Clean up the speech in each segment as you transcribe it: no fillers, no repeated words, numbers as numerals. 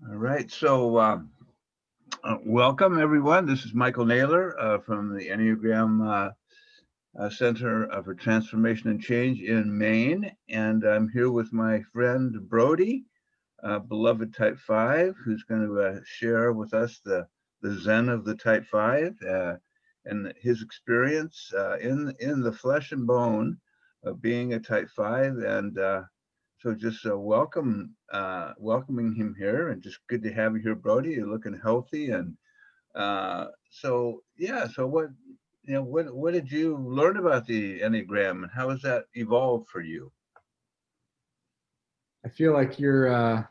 All right. Welcome everyone. This is Michael Naylor from the Enneagram Center for Transformation and Change in Maine, and I'm here with my friend Brody, beloved Type Five, who's going to share with us the Zen of the Type Five and his experience in the flesh and bone of being a Type Five, and so just welcoming him here, and just good to have you here, Brody. You're looking healthy, and so what did you learn about the Enneagram, and how has that evolved for you? I feel like you're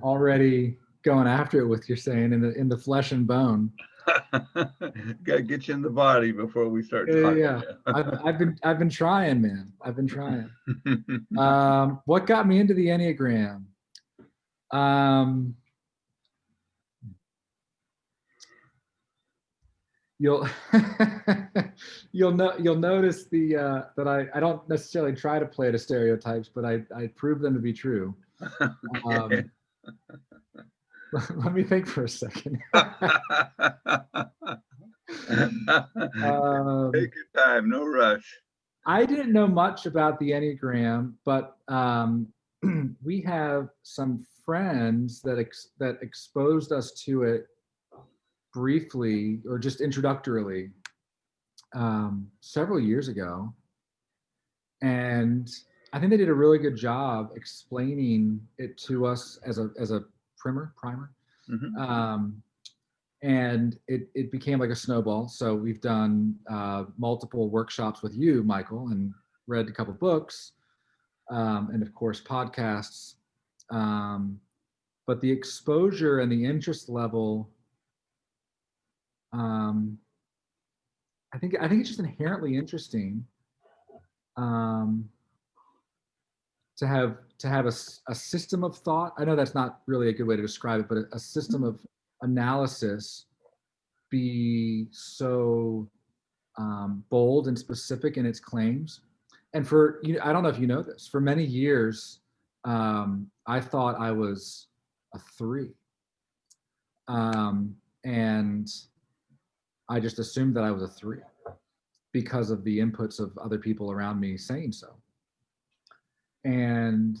already going after it with you're saying in the flesh and bone. Gotta get you in the body before we start Yeah, talking. yeah. I've been trying, man. I've been trying. What got me into the Enneagram? Um, you'll you'll notice that I don't necessarily try to play to stereotypes, but I prove them to be true. Okay. Let me think for a second. Take your time, no rush. I didn't know much about the Enneagram, but we have some friends that exposed us to it briefly or just introductorily several years ago, and I think they did a really good job explaining it to us as a primer. Mhm. And it became like a snowball. So we've done multiple workshops with you, Michael, and read a couple books, and of course podcasts. But the exposure and the interest level, um, I think it's just inherently interesting um, to have a system of thought. I know that's not really a good way to describe it, but a system of analysis be so bold and specific in its claims. And for I don't know if you know this. For many years, I thought I was a 3, and I just assumed that I was a 3 because of the inputs of other people around me saying so. And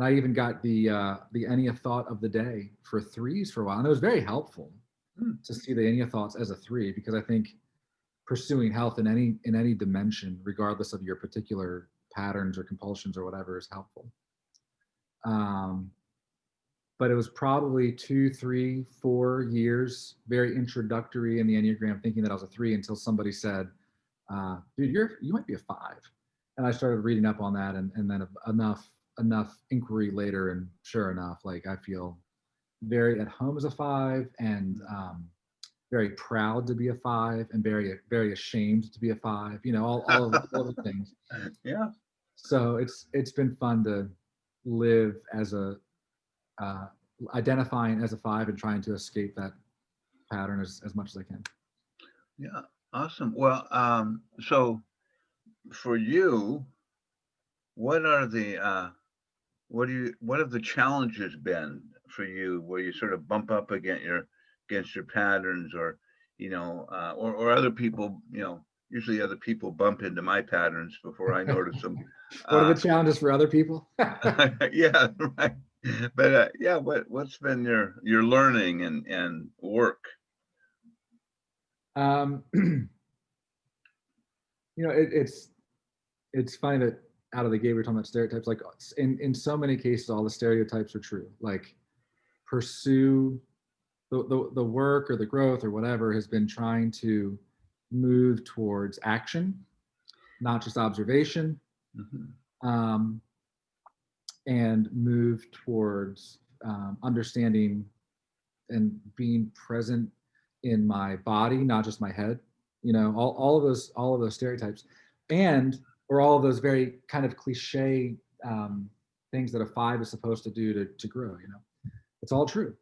I even got the Ennea thought of the day for 3s for a while, and it was very helpful to see the Ennea thoughts as a 3, because I think pursuing health in any dimension, regardless of your particular patterns or compulsions or whatever, is helpful. But it was probably 2, 3, 4 years, very introductory in the Enneagram, thinking that I was a 3, until somebody said, "Dude, you might be a 5," and I started reading up on that, and then enough inquiry later, and sure enough, like I feel very at home as a 5, and very proud to be a 5, and very ashamed to be a 5. All of the things. Yeah. So it's been fun to live as identifying as a 5 and trying to escape that pattern as much as I can. Yeah. Awesome. Well, so for you, what are the what have the challenges been for you, where you sort of bump up against your patterns, or or other people, usually other people bump into my patterns before I notice them. What are uh the challenges for other people? yeah, right. But yeah, what's been your learning and work? um, it's funny that out of the gate we're talking about stereotypes. Like in so many cases, all the stereotypes are true. Like pursue the work or the growth or whatever has been trying to move towards action, not just observation, Mhm. um, and move towards understanding and being present in my body, not just my head. All of those stereotypes, and or all of those very kind of cliche things that a 5 is supposed to do to grow. It's all true.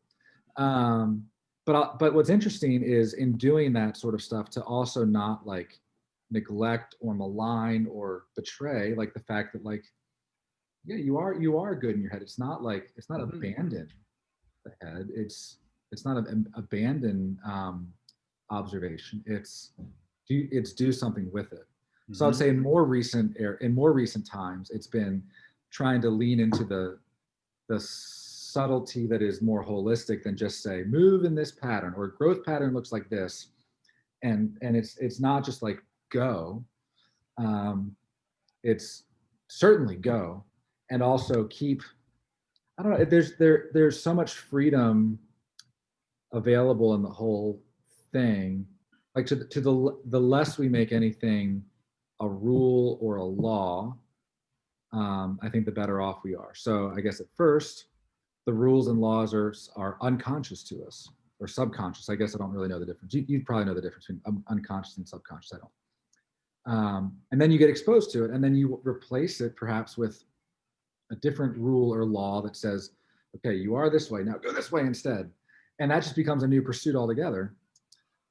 But what's interesting is, in doing that sort of stuff, to also not like neglect or malign or betray, like the fact that, like, yeah, you are good in your head. It's not like, it's not Mhm. abandon the head. It's not an abandon observation. It's do something with it. So I'd Mhm. say in more recent times, it's been trying to lean into the subtlety that is more holistic than just say move in this pattern or growth pattern looks like this, and it's not just like go. Um, it's certainly go, and also keep. I don't know. There's so much freedom available in the whole thing. Like to the less we make anything a rule or a law, I think the better off we are. So I guess at first, the rules and laws are unconscious to us or subconscious. I guess I don't really know the difference. You probably know the difference between unconscious and subconscious. I don't. And then you get exposed to it, and then you replace it perhaps with a different rule or law that says, okay, you are this way, now go this way instead. And that just becomes a new pursuit altogether.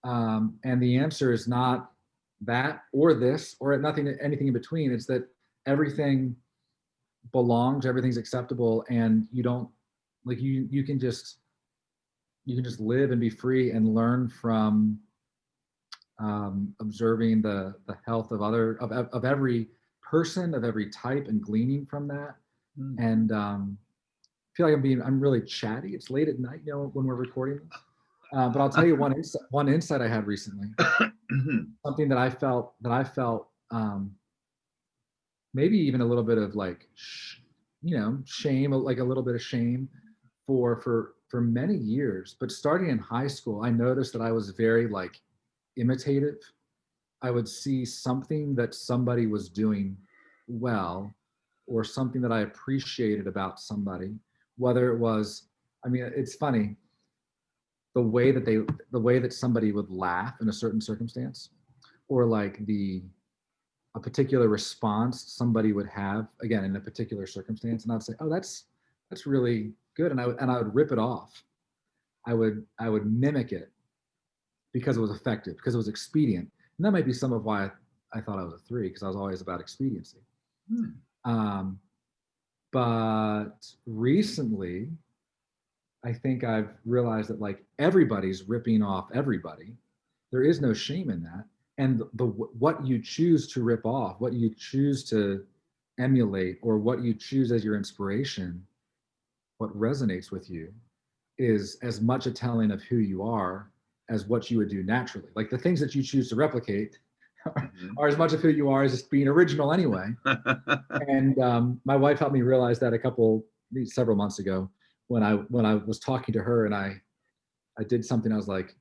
And the answer is not that or this or nothing, anything in between. It's that everything belongs, everything's acceptable, and you don't like you can just live and be free and learn from observing the health of of every person of every type and gleaning from that. Mm. And I feel like I'm really chatty. It's late at night, when we're recording this. But I'll tell you one insight I had recently. Something that I felt maybe even a little bit of like shame, like a little bit of shame for many years. But starting in high school, I noticed that I was very like imitative. I would see something that somebody was doing well, or something that I appreciated about somebody, whether it was, I mean, it's funny, the way that somebody would laugh in a certain circumstance, or like a particular response somebody would have again in a particular circumstance, and I'd say, oh, that's really good, and I would rip it off. I would mimic it because it was effective, because it was expedient. And that might be some of why I thought I was a three, because I was always about expediency. Mm. Um, but recently, I think I've realized that like everybody's ripping off everybody. There is no shame in that. And what you choose to rip off, what you choose to emulate, or what you choose as your inspiration, what resonates with you, is as much a telling of who you are as what you would do naturally. Like the things that you choose to replicate Mhm. are as much of who you are as just being original anyway. And my wife helped me realize that several months ago, when I was talking to her, and I did something. I was like,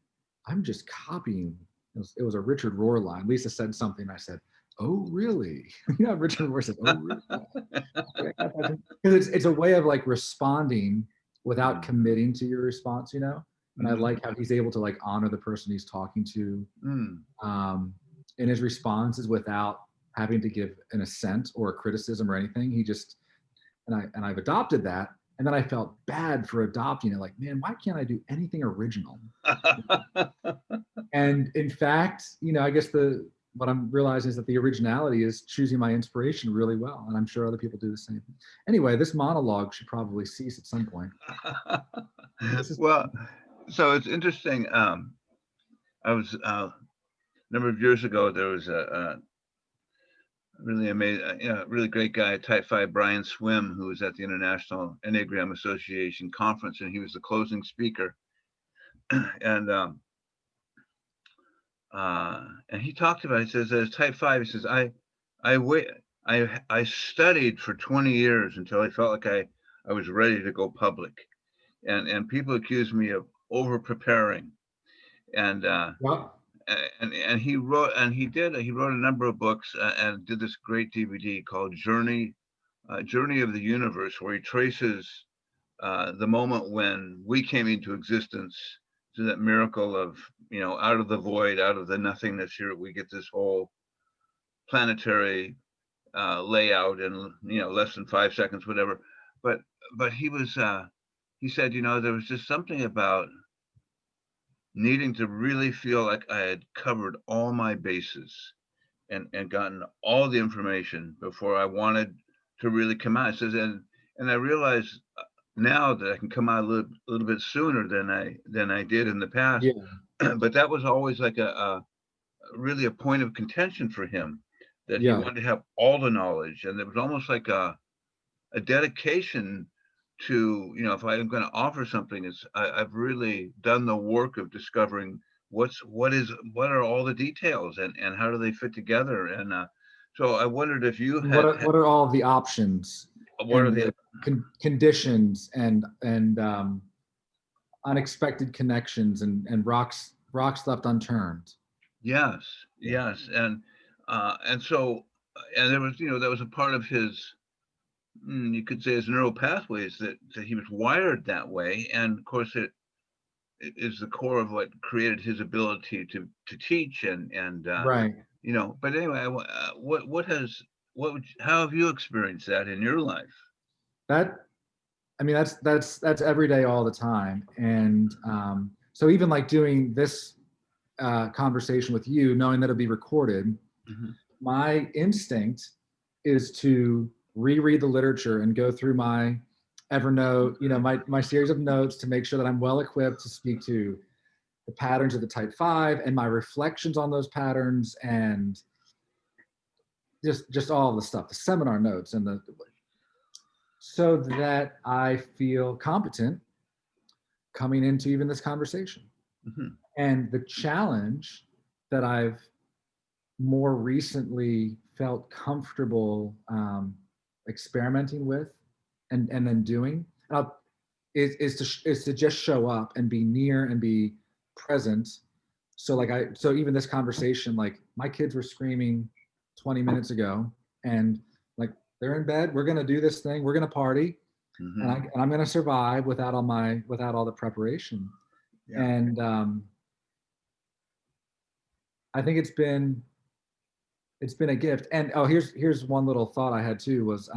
I'm just copying. It was a Richard Rohr line. Lisa said something. I said, "Oh, really?" Richard Rohr said, "Oh, really?" Because it's a way of like responding without Mhm. committing to your response. And I Mhm. like how he's able to like honor the person he's talking to Mm. in his responses without having to give an assent or a criticism or anything. He just I've adopted that, and then I felt bad for adopting it. Like, man, why can't I do anything original? And in fact, I guess what I'm realizing is that the originality is choosing my inspiration really well, and I'm sure other people do the same. Anyway, this monologue should probably cease at some point. This is Well, so it's interesting. I was a number of years ago. There was a really amazing, really great guy, Type Five Brian Swim, who was at the International Enneagram Association conference, and he was the closing speaker. and and he talked about. He says, as Type Five, he says, I wait. I studied for 20 years until I felt like I was ready to go public, and people accuse me of over preparing, and yeah, and he wrote a number of books, and did this great DVD called Journey of the Universe, where he traces the moment when we came into existence, to that miracle of, out of the void, out of the nothingness, here we get this whole planetary layout in, less than 5 seconds, whatever. But he said, there was just something about needing to really feel like I had covered all my bases and gotten all the information before I wanted to really come out. It says, and I realize now that I can come out a little bit sooner than I did in the past. Yeah. But that was always like a really a point of contention for him, that he Yeah. wanted to have all the knowledge, and it was almost like a dedication to, if I'm going to offer something, I've really done the work of discovering what are all the details, and how do they fit together, and so I wondered if you What are all of the options what are and the the conditions and unexpected connections and rocks left unturned. yes, Yeah. yes, and so, and there was, that was a part of his, you could say, his neural pathways, that he was wired that way, and of course it is the core of what created his ability to teach, and Right. but anyway, how have you experienced that in your life? That I mean that's every day all the time. And so even like doing this conversation with you, knowing that it'll be recorded, Mhm. my instinct is to reread the literature and go through my Evernote, my series of notes to make sure that I'm well equipped to speak to the patterns of the type 5 and my reflections on those patterns, and just all the stuff, the seminar notes, and the so that I feel competent coming into even this conversation. Mhm. And the challenge that I've more recently felt comfortable experimenting with and then doing is to just show up and be near and be present. So even this conversation, like my kids were screaming 20 minutes ago, and like they're in bed, we're gonna do this thing, we're gonna party, and Mhm. I'm gonna survive without all the preparation. Yeah. And I think it's been a gift. And oh, here's one little thought I had too was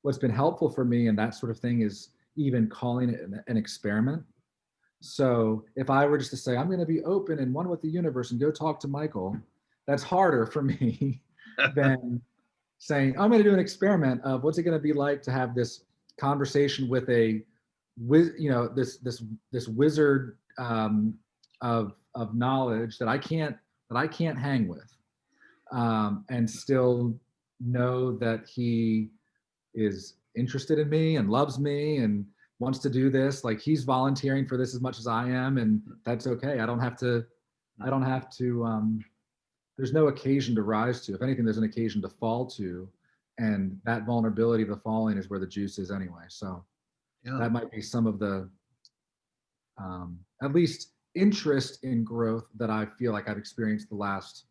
what's been helpful for me and that sort of thing is even calling it an experiment. So if I were just to say I'm going to be open and one with the universe and go talk to Michael, that's harder for me than saying I'm going to do an experiment of what's it going to be like to have this conversation with this wizard of knowledge that I can't hang with, and still know that he is interested in me and loves me and wants to do this. Like he's volunteering for this as much as I am, and that's okay. I don't have to. There's no occasion to rise to. If anything, there's an occasion to fall to, and that vulnerability of the falling is where the juice is anyway. So Yeah. that might be some of the at least interest in growth that I feel like I've experienced the last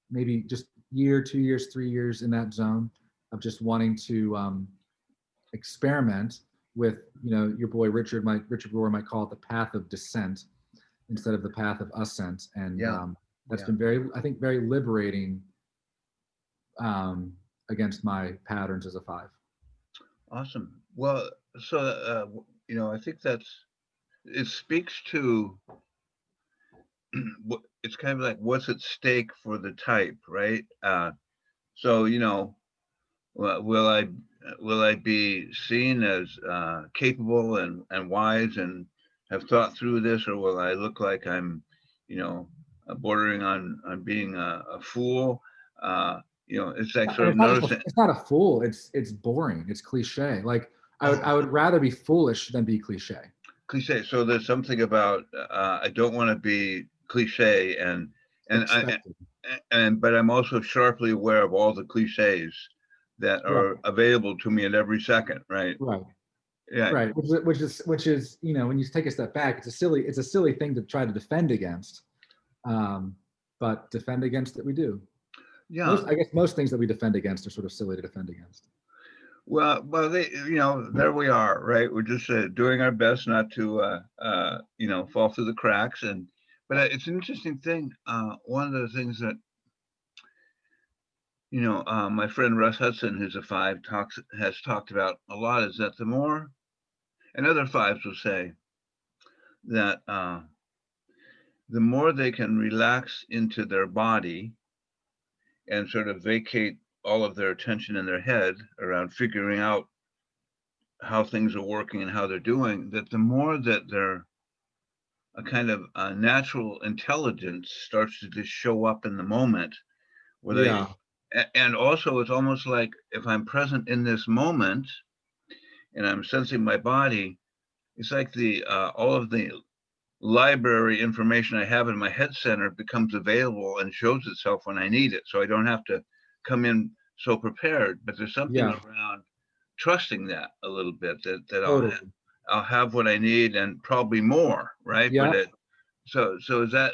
maybe just year, 2 years, 3 years in that zone of just wanting to experiment with, your boy Richard Brewer might call it the path of descent instead of the path of ascent. And Yeah. that's Yeah. been I think, very liberating against my patterns as a 5. Awesome. Well, so I think it speaks to it's kind of like what's at stake for the type, right? So will I be seen as capable and wise and have thought through this, or will I look like I'm, you know, bordering on being a fool? It's like And sort of noticing. it's not a fool. It's boring. It's cliche. Like I would rather be foolish than be cliche. Cliche. So there's something about I don't want to be cliche, and I Expected. but I'm also sharply aware of all the cliches that Right. are available to me at every second. Right. Right. Yeah. Right. Which is when you take a step back, it's a silly thing to try to defend against. But defend against it we do. Yeah. I guess most things that we defend against are sort of silly to defend against. Well, there we are, right? We're just doing our best not to, fall through the cracks. But it's an interesting thing. One of the things that, my friend Russ Hudson, who's a 5, has talked about a lot, is that the more, and other 5s will say that the more they can relax into their body and sort of vacate all of their attention in their head around figuring out how things are working and how they're doing, that the more that their a kind of natural intelligence starts to just show up in the moment, where they Yeah. and also it's almost like if I'm present in this moment and I'm sensing my body, it's like the all of the library information I have in my head center becomes available and shows itself when I need it. So I don't have to come in so prepared. But there's something Yeah. around trusting that a little bit, that Totally. I'll have what I need and probably more, right? Yeah. So does that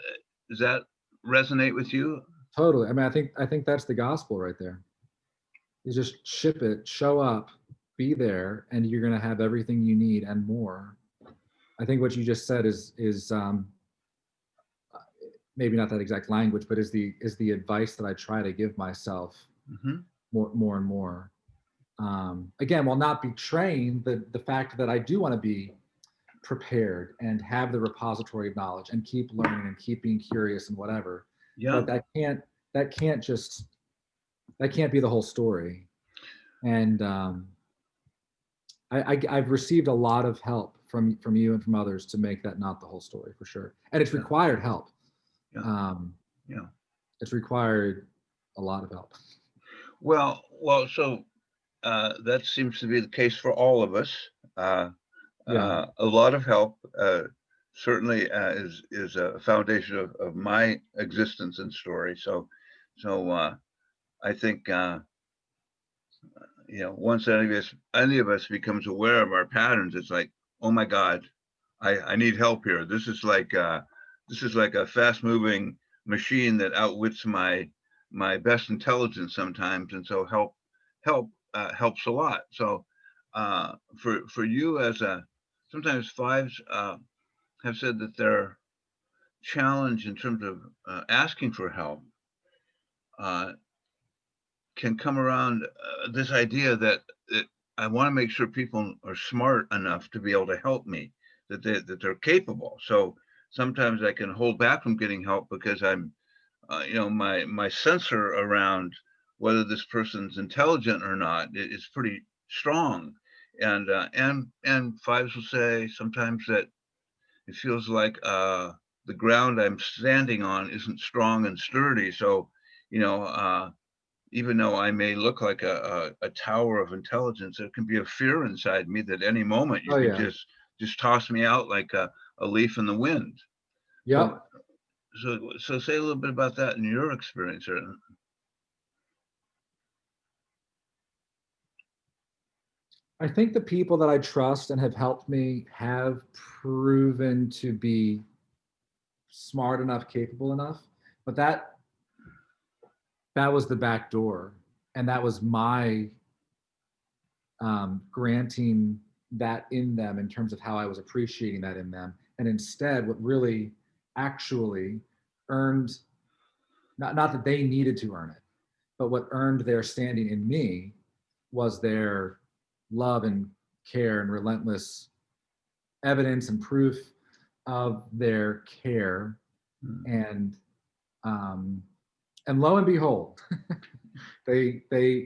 resonate with you? Totally. I mean, I think that's the gospel right there. You just ship it, show up, be there, and you're gonna have everything you need and more. I think what you just said is maybe not that exact language, but is the advice that I try to give myself Hmm. more and more. Again, while not betraying the fact that I do want to be prepared and have the repository of knowledge and keep learning and keep being curious and whatever. Yeah. But that can't be the whole story. And I've received a lot of help from you and from others to make that not the whole story for sure. And it's Yeah. required help. Yeah. Um, Yeah. it's required a lot of help. So that seems to be the case for all of us. Uh, Yeah. a lot of help certainly is a foundation of my existence and story. So I think once any of us becomes aware of our patterns, it's like, oh my God, I need help here. This is like a fast moving machine that outwits my best intelligence sometimes, and so help helps a lot. So for you as a sometimes fives have said that their challenge in terms of asking for help uh, can come around this idea that I want to make sure people are smart enough to be able to help me, that they're capable. So sometimes I can hold back from getting help because my sensor around whether this person's intelligent or not is pretty strong, and fives will say sometimes that it feels like the ground I'm standing on isn't strong and sturdy. So, you know, even though I may look like a tower of intelligence, there can be a fear inside me that any moment you Oh could yeah. just toss me out like a leaf in the wind. So, Yep. so say a little bit about that in your experience. I think the people that I trust and have helped me have proven to be smart enough, capable enough. But that was the back door, and that was my granting that in them in terms of how I was appreciating that in them. And instead, what really actually earned, not that they needed to earn it, but what earned their standing in me was their love and care and relentless evidence and proof of their care. Hmm. And and lo and behold, they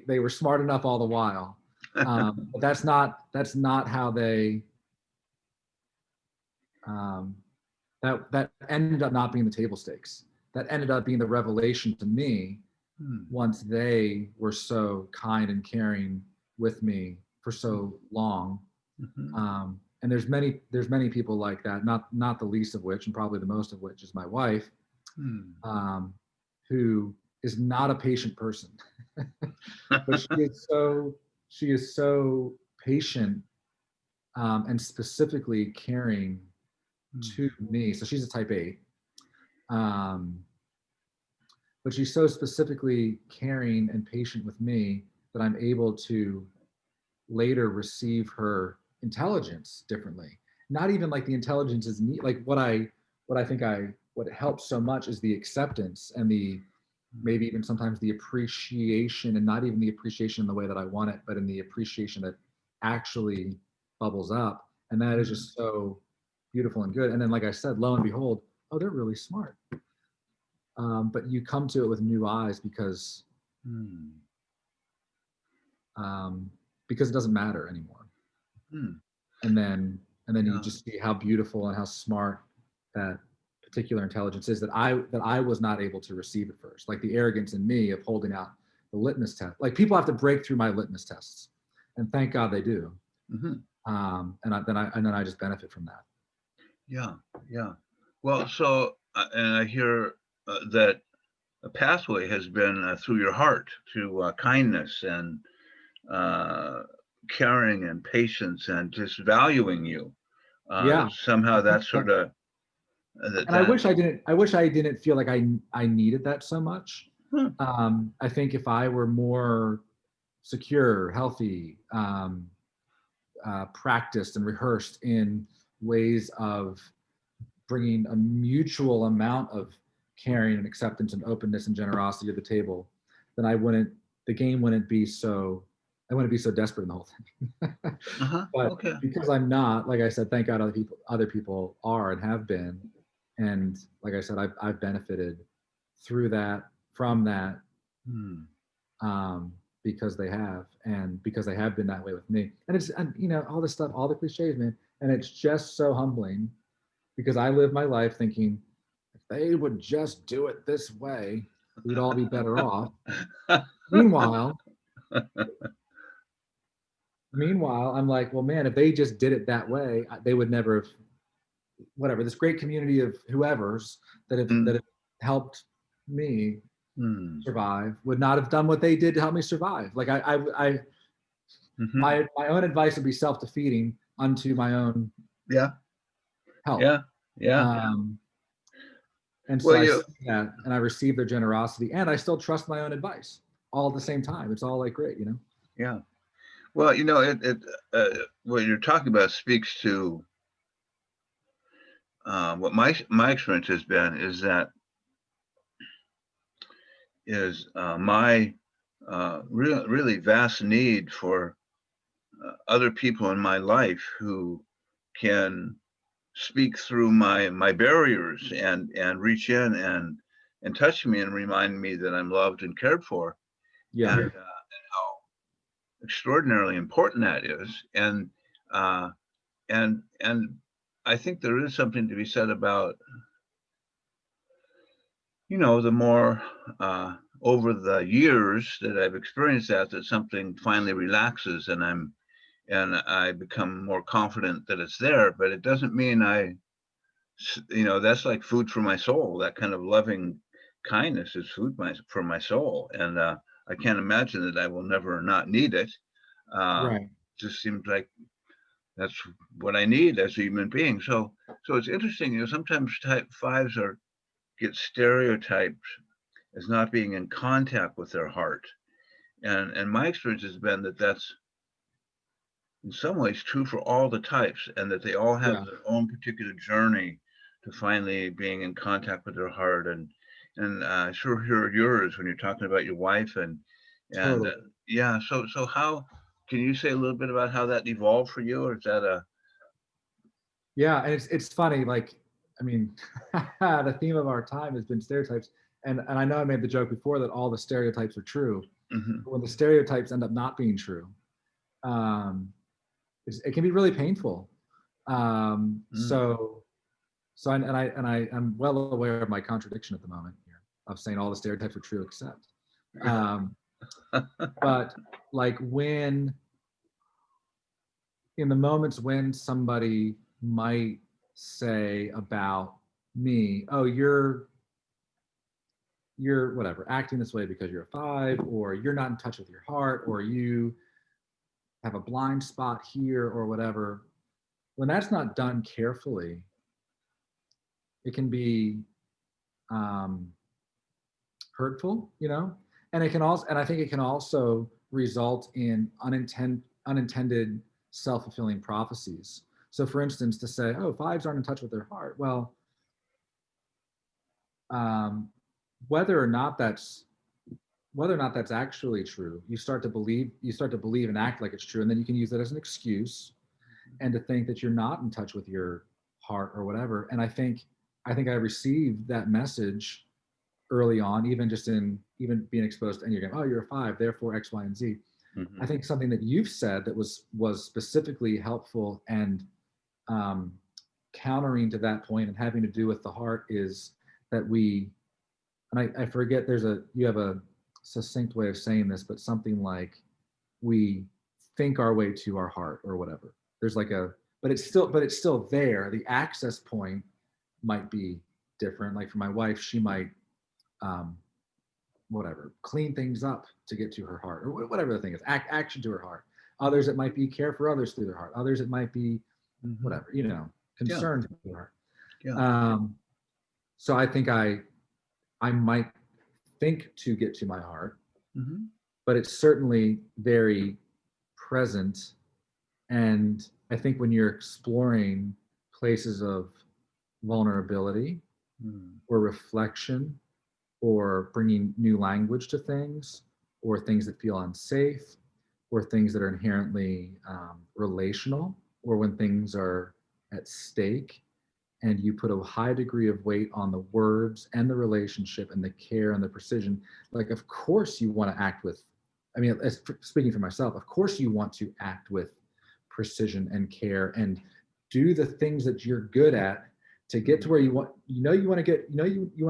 were smart enough all the while. But that's not how they um, that ended up not being the table stakes. That ended up being the revelation to me Hmm. once they were so kind and caring with me for so long. Mhm. And there's many people like that, not the least of which, and probably the most of which, is my wife, Hmm. um, who is not a patient person, but she is so patient, and specifically caring Hmm. to me. So she's a type 8, um, but she's so specifically caring and patient with me that I'm able to later receive her intelligence differently. Not even like the intelligence is neat. Like what helps so much is the acceptance and the maybe even sometimes the appreciation, and not even the appreciation in the way that I want it, but in the appreciation that actually bubbles up. And that is Hmm. just so beautiful and good. And then, like I said, lo and behold, oh, they're really smart. But you come to it with new eyes because Hmm. because it doesn't matter anymore. Hmm. And then you Yeah. just see how beautiful and how smart that particular intelligence is that I was not able to receive at first. Like the arrogance in me of holding out the litmus test. Like people have to break through my litmus tests, and thank God they do. Mhm. And then I just benefit from that. Yeah. Yeah. Well, so, and I hear that a pathway has been through your heart to kindness and uh, caring and patience and just valuing you. Yeah, Somehow I think that that, sort of and I that. wish I didn't. I wish I didn't feel like I needed that so much. Huh. I think if I were more secure, healthy, practiced and rehearsed in ways of bringing a mutual amount of caring and acceptance and openness and generosity to the table, then the game wouldn't be so, I wouldn't be so desperate in the whole thing. Uh-huh. But Okay. because I'm not, like I said, thank God other people are and have been. And like I said, I've benefited through that, from that, Hmm. um, because they have, and because they have been that way with me. And you know, all this stuff, all the cliches, man. And it's just so humbling because I live my life thinking if they would just do it this way, we'd all be better off. Meanwhile, meanwhile, I'm like, well, man, if they just did it that way, they would never have, whatever, this great community of whoever's that Mm, have helped me mm, survive would not have done what they did to help me survive. Like mhm. my own advice would be self-defeating unto my own Yeah. help. Yeah. Yeah. Um, and so Well, I you. see that and I receive their generosity and I still trust my own advice all at the same time. It's all like great, you know? Yeah. Well, what you're talking about speaks to what my experience has been is that is my really vast need for other people in my life who can speak through my barriers and reach in and touch me and remind me that I'm loved and cared for, Yeah. and how extraordinarily important that is. Uh, and I think there is something to be said about, the more over the years that I've experienced that something finally relaxes and I become more confident that it's there. But it doesn't mean that's like food for my soul. That kind of loving kindness is for my soul, and I can't imagine that I will never not need it. Uh, Right. just seems like that's what I need as a human being. So it's interesting. Sometimes type fives are get stereotyped as not being in contact with their heart, and my experience has been that that's in some ways true for all the types, and that they all have Yeah. their own particular journey to finally being in contact with their heart. And sure hear yours when you're talking about your wife and Totally. yeah. So how can you say a little bit about how that evolved for you, or is that a Yeah. And it's funny, like, I mean, the theme of our time has been stereotypes. And I know I made the joke before that all the stereotypes are true. mhm, But when the stereotypes end up not being true, um, it can be really painful. Um, mm, so so I'm well aware of my contradiction at the moment here of saying all the stereotypes are true except. Um, but like when in the moments when somebody might say about me, oh, you're whatever acting this way because you're a five, or you're not in touch with your heart, or you have a blind spot here, or whatever. When that's not done carefully, it can be um, hurtful, you know, and it can also, and I think it can also result in unintended self-fulfilling prophecies. So, for instance, to say, "Oh, fives aren't in touch with their heart," well, um, whether or not that's whether or not that's actually true, you start to believe and act like it's true, and then you can use that as an excuse and to think that you're not in touch with your heart or whatever. And I think I received that message early on, even just in even being exposed to Enneagram. Oh, you're a five, therefore X, Y, and Z. I think something that you've said that was specifically helpful and countering to that point and having to do with the heart is that we, and I forget, you have a succinct way of saying this, but something like we think our way to our heart or whatever. There's like but it's still there. The access point might be different. Like for my wife, she might, whatever, clean things up to get to her heart, or whatever the thing is, action to her heart. Others, it might be care for others through their heart. Others, it might be whatever, concern to their heart. Yeah. So I think I might think to get to my heart, but it's certainly very present. And I think when you're exploring places of vulnerability or reflection, or bringing new language to things, or things that feel unsafe, or things that are inherently relational, or when things are at stake, and you put a high degree of weight on the words and the relationship and the care and the precision, like, of course you want to act with, speaking for myself, of course you want to act with precision and care and do the things that you're good at to get to where you want to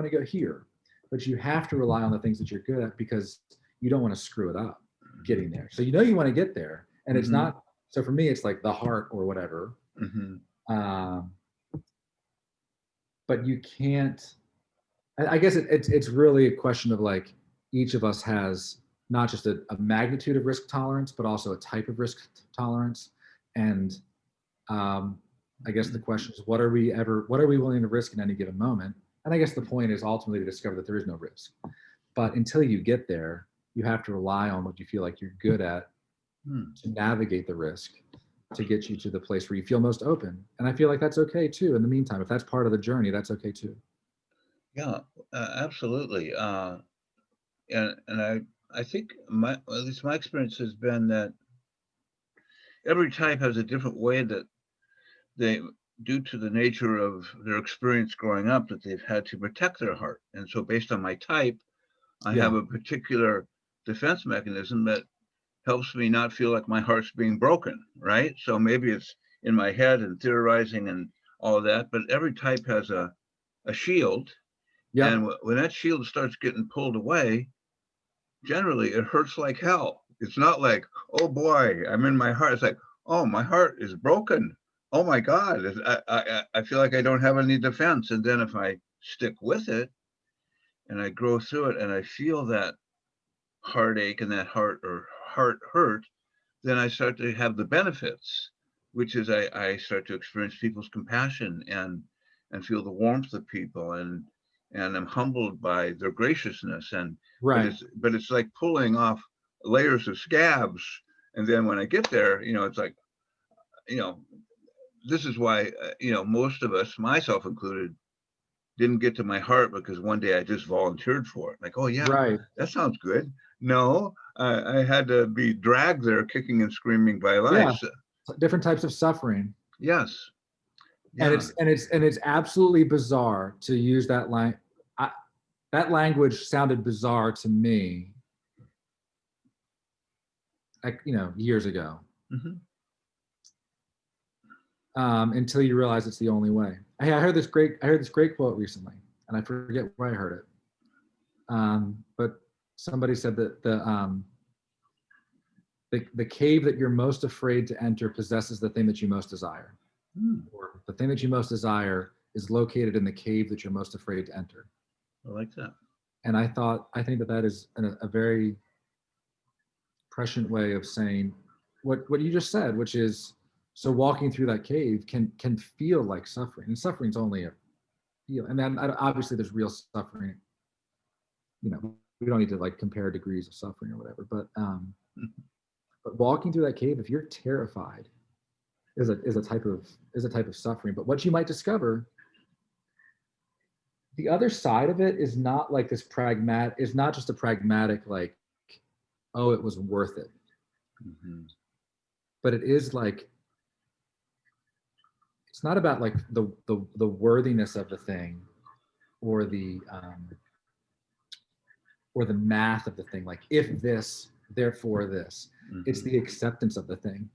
go here, but you have to rely on the things that you're good at because you don't want to screw it up getting there. So you want to get there, and it's not, so for me it's like the heart or whatever. But you can't, I guess it's really a question of like, each of us has not just a magnitude of risk tolerance, but also a type of risk tolerance. And I guess the question is, what are we willing to risk in any given moment? And I guess the point is ultimately to discover that there is no risk. But until you get there, you have to rely on what you feel like you're good at to navigate the risk, to get you to the place where you feel most open. And I feel like that's okay too. In the meantime, if that's part of the journey, that's okay too. Yeah, absolutely. And I think at least my experience has been that every type has a different way that they, due to the nature of their experience growing up, that they've had to protect their heart. And so based on my type, I have a particular defense mechanism that helps me not feel like my heart's being broken, right? So maybe it's in my head and theorizing and all of that, but every type has a shield. Yeah. And when that shield starts getting pulled away, generally it hurts like hell. It's not like, oh boy, I'm in my heart. It's like, oh, my heart is broken. Oh my God, I feel like I don't have any defense. And then if I stick with it and I grow through it and I feel that heartache and that heart hurt, then I start to have the benefits, which is I start to experience people's compassion and feel the warmth of people, and I'm humbled by their graciousness. And right. But it's like pulling off layers of scabs. And then when I get there, it's like, this is why, most of us, myself included, didn't get to my heart because one day I just volunteered for it. Like, oh yeah, right. that sounds good. No, I had to be dragged there, kicking and screaming by life. Yeah. Different types of suffering. Yes. Yeah. And it's absolutely bizarre to use that line. That language sounded bizarre to me, like, years ago. Until you realize it's the only way. Hey, I heard this great quote recently, and I forget where I heard it. But somebody said that the cave that you're most afraid to enter possesses the thing that you most desire. Or the thing that you most desire is located in the cave that you're most afraid to enter. I like that. And I think that is a very prescient way of saying what you just said, which is, so walking through that cave can feel like suffering, and suffering's only a feel. And then obviously there's real suffering. We don't need to like compare degrees of suffering or whatever, but walking through that cave, if you're terrified, is a type of suffering. But what you might discover, the other side of it is not like this is not just a pragmatic, like, oh, it was worth it. But it is like, it's not about like the worthiness of the thing or the math of the thing. Like, if this therefore this. It's Mhm. the acceptance of the thing.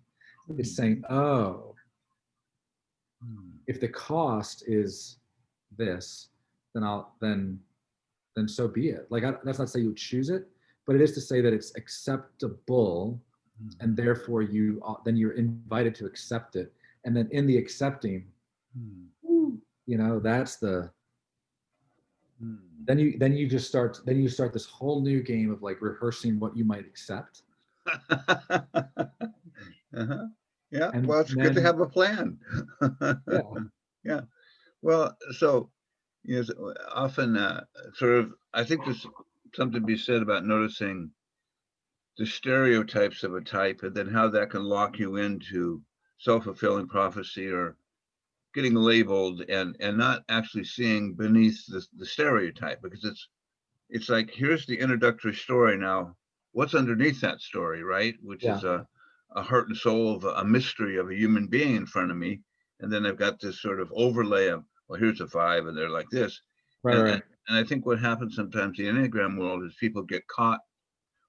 It's Mhm. saying, oh, Mhm. if the cost is this, then so be it. Like that's not to say you choose it, but it is to say that it's acceptable, and Mhm. therefore then you're invited to accept it. And then in the accepting, Mhm. that's the Mhm. then you start this whole new game of like rehearsing what you might accept. Uh-huh. Yeah, And well, it's good to then have a plan. yeah, Yeah. Well, so, often, sort of, I think there's something to be said about noticing the stereotypes of a type and then how that can lock you into self-fulfilling prophecy or getting labeled and not actually seeing beneath the stereotype, because it's like, here's the introductory story. Now what's underneath that story, right? Which yeah, is a heart and soul of a mystery of a human being in front of me. And then I've got this sort of overlay of, well, here's a five and they're like this. right, and right, and, and I think what happens sometimes in the Enneagram world is people get caught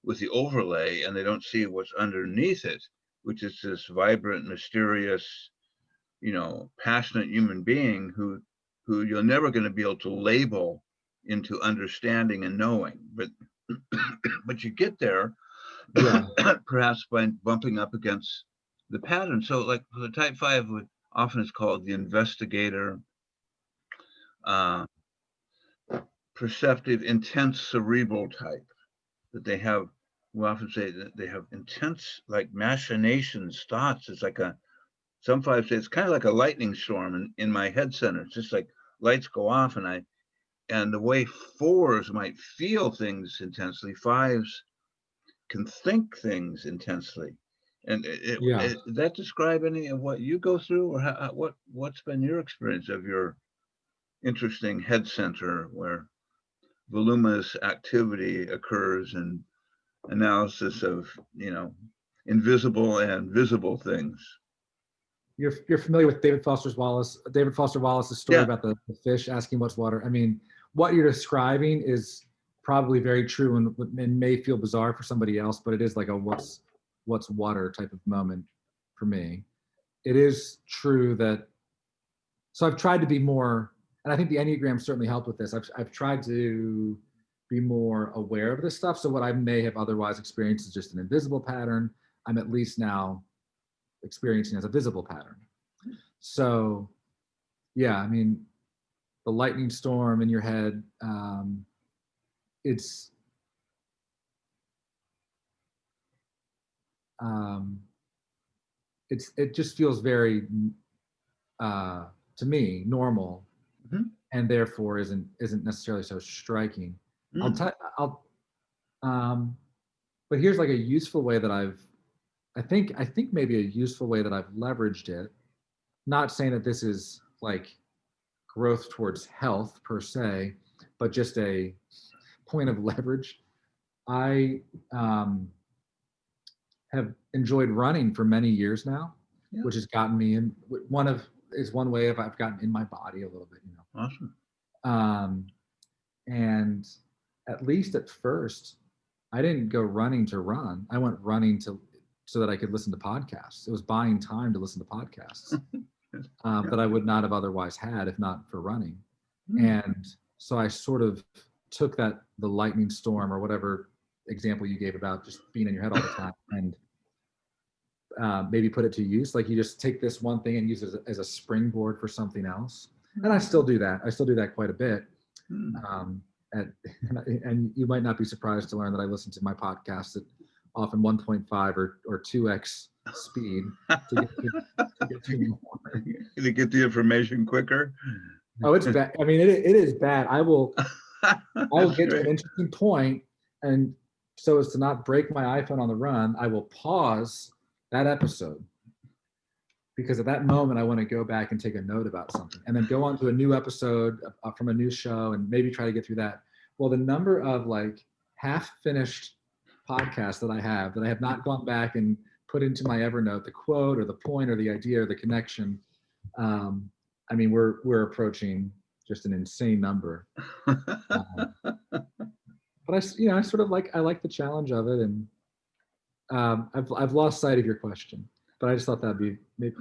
with the overlay and they don't see what's underneath it, which is this vibrant, mysterious, passionate human being who you're never going to be able to label into understanding and knowing. But but you get there yeah, perhaps by bumping up against the pattern. So like the type five would often is called the investigator, uh, perceptive, intense cerebral type. That they have, we often say that they have intense like machinations, thoughts. It's like some five say it's kind of like a lightning storm in my head center. It's just like lights go off and the way fours might feel things intensely, fives can think things intensely. And yeah. that describe any of what you go through, or what's been your experience of your interesting head center where voluminous activity occurs and analysis of invisible and visible things. You're familiar with David Foster Wallace's story Yeah. about the fish asking what's water. I mean, what you're describing is probably very true and may feel bizarre for somebody else, but it is like a what's water type of moment for me. It is true that so I've tried to be more, and I think the Enneagram certainly helped with this. I've tried to be more aware of this stuff. So what I may have otherwise experienced is just an invisible pattern. I'm at least now experiencing as a visible pattern. So yeah, I mean, the lightning storm in your head, it's um, it just feels very uh, to me normal, Mhm. and therefore isn't necessarily so striking. I'll Mm. tell I'll but here's like a useful way that I think maybe a useful way that I've leveraged it. Not saying that this is like growth towards health per se, but just a point of leverage. I have enjoyed running for many years now, Yeah. which has gotten me in one way of I've gotten in my body a little bit, Awesome. Um, and at least at first, I didn't go running to run. I went running so that I could listen to podcasts. It was buying time to listen to podcasts Yeah. that I would not have otherwise had if not for running. Mm. And so I sort of took the lightning storm or whatever example you gave about just being in your head all the time and maybe put it to use. Like you just take this one thing and use it as a springboard for something else. And I still do that. I still do that quite a bit. Mm. Um, and you might not be surprised to learn that I listen to my podcast at often 1.5 or 2x speed to get to more. To get the information quicker. Oh, it's bad. I mean, it is bad. I will That's get to great. an interesting point, and so as to not break my iPhone on the run, I will pause that episode because at that moment I want to go back and take a note about something, and then go on to a new episode from a new show, and maybe try to get through that. Well, the number of like half-finished podcasts that I have not gone back and put into my Evernote, the quote or the point or the idea or the connection. Um, I mean, we're approaching just an insane number. Um, but I sort of I like the challenge of it, and I've lost sight of your question, but I just thought that'd be maybe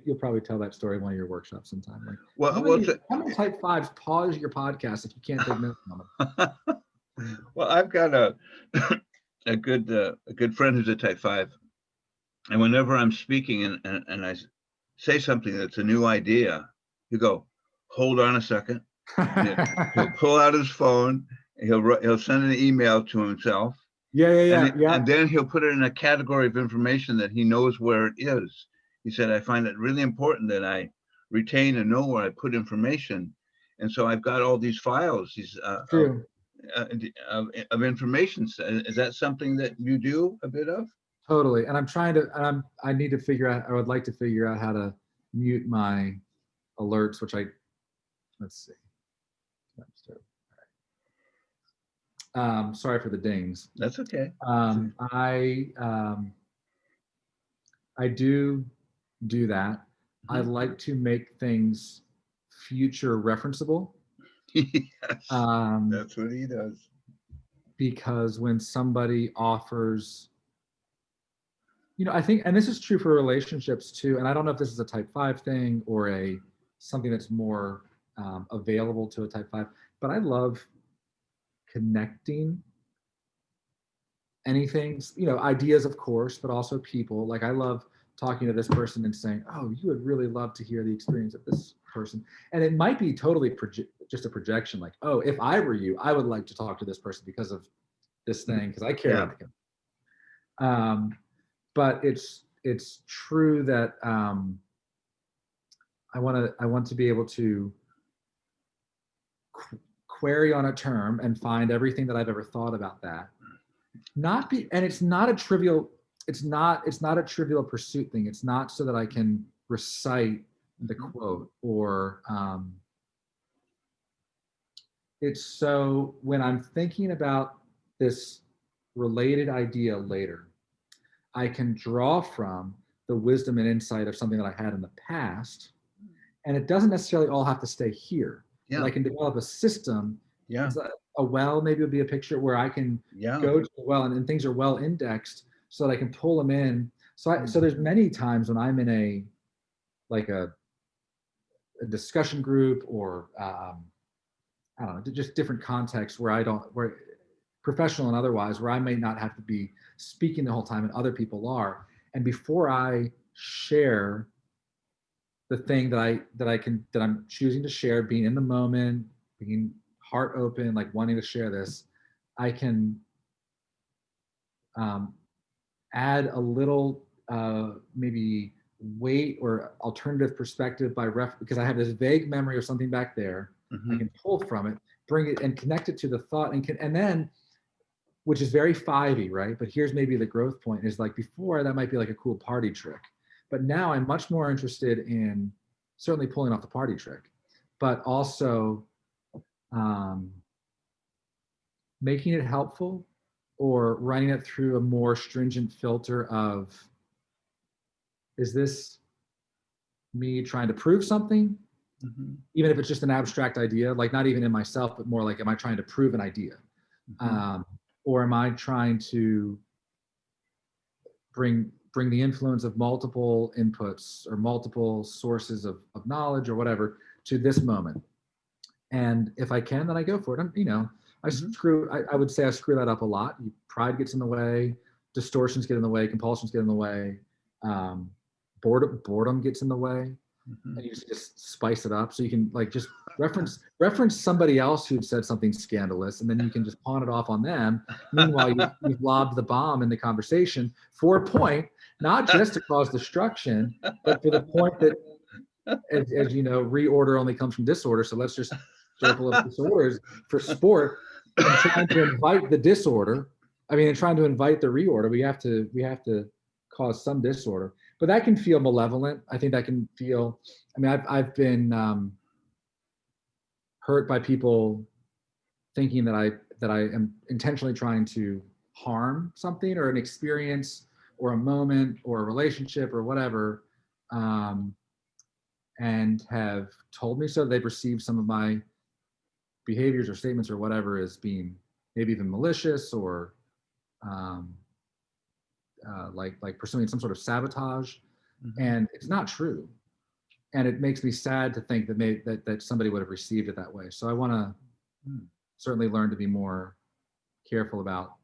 you'll probably tell that story in one of your workshops sometime. Like Well, how many type fives pause your podcast if you can't take notes on them? well, I've got a a good friend who's a type 5, and whenever I'm speaking and I say something that's a new idea, you go, hold on a second. He'll pull out his phone. He'll send an email to himself, and then he'll put it in a category of information that he knows where it is. He said, I find it really important that I retain and know where I put information, and so I've got all these files, these True. of information. Is that something that you do a bit of? Totally. And I need to figure out, I would like to figure out how to mute my alerts, which let's see. Sorry for the dings. That's okay. I do that. I like to make things future referenceable. Yes, that's what he does. Because when somebody offers, I think, and this is true for relationships too, and I don't know if this is a type 5 thing or something that's more available to a type 5, but I love connecting anything, ideas, of course, but also people. Like I love talking to this person and saying, oh, you would really love to hear the experience of this person. And it might be totally just a projection, like, oh, if I were you, I would like to talk to this person because of this thing, because I care about them. But it's true that I want to be able to query on a term and find everything that I've ever thought about that. And it's not a trivial pursuit thing. It's not so that I can recite the quote or it's so when I'm thinking about this related idea later, I can draw from the wisdom and insight of something that I had in the past. And it doesn't necessarily all have to stay here. Yeah. But I can develop a system. Yeah. A well maybe would be a picture where I can go to the well and things are well indexed so that I can pull them in. So there's many times when I'm in a discussion group or I don't know, just different contexts where professional and otherwise, where I may not have to be speaking the whole time and other people are. And before I share the thing that I'm choosing to share, being in the moment, being heart open, like wanting to share this, I can add a little maybe weight or alternative perspective because I have this vague memory of something back there. I can pull from it, bring it and connect it to the thought and then, which is very 5-y, right? But here's maybe the growth point is like before that might be like a cool party trick. But now I'm much more interested in certainly pulling off the party trick, but also making it helpful or running it through a more stringent filter of, is this me trying to prove something? Even if it's just an abstract idea, like not even in myself, but more like, am I trying to prove an idea? Or am I trying to bring the influence of multiple inputs or multiple sources of knowledge or whatever to this moment? And if I can, then I go for it. I would say I screw that up a lot. Pride gets in the way, distortions get in the way, compulsions get in the way, boredom gets in the way. And you just spice it up. So you can like just reference somebody else who'd said something scandalous, and then you can just pawn it off on them. Meanwhile, you've lobbed the bomb in the conversation for a point, not just to cause destruction, but for the point that, as you know, reorder only comes from disorder. So let's just circle of disorders for sport and trying to invite the disorder. And trying to invite the reorder, we have to cause some disorder. But that can feel malevolent. I think that can feel, I've been hurt by people thinking that I am intentionally trying to harm something or an experience or a moment or a relationship or whatever, and have told me so. They've received some of my behaviors or statements or whatever as being maybe even malicious or like pursuing some sort of sabotage, Mhm. and it's not true. And it makes me sad to think that that somebody would have received it that way. So I want to Mm. certainly learn to be more careful about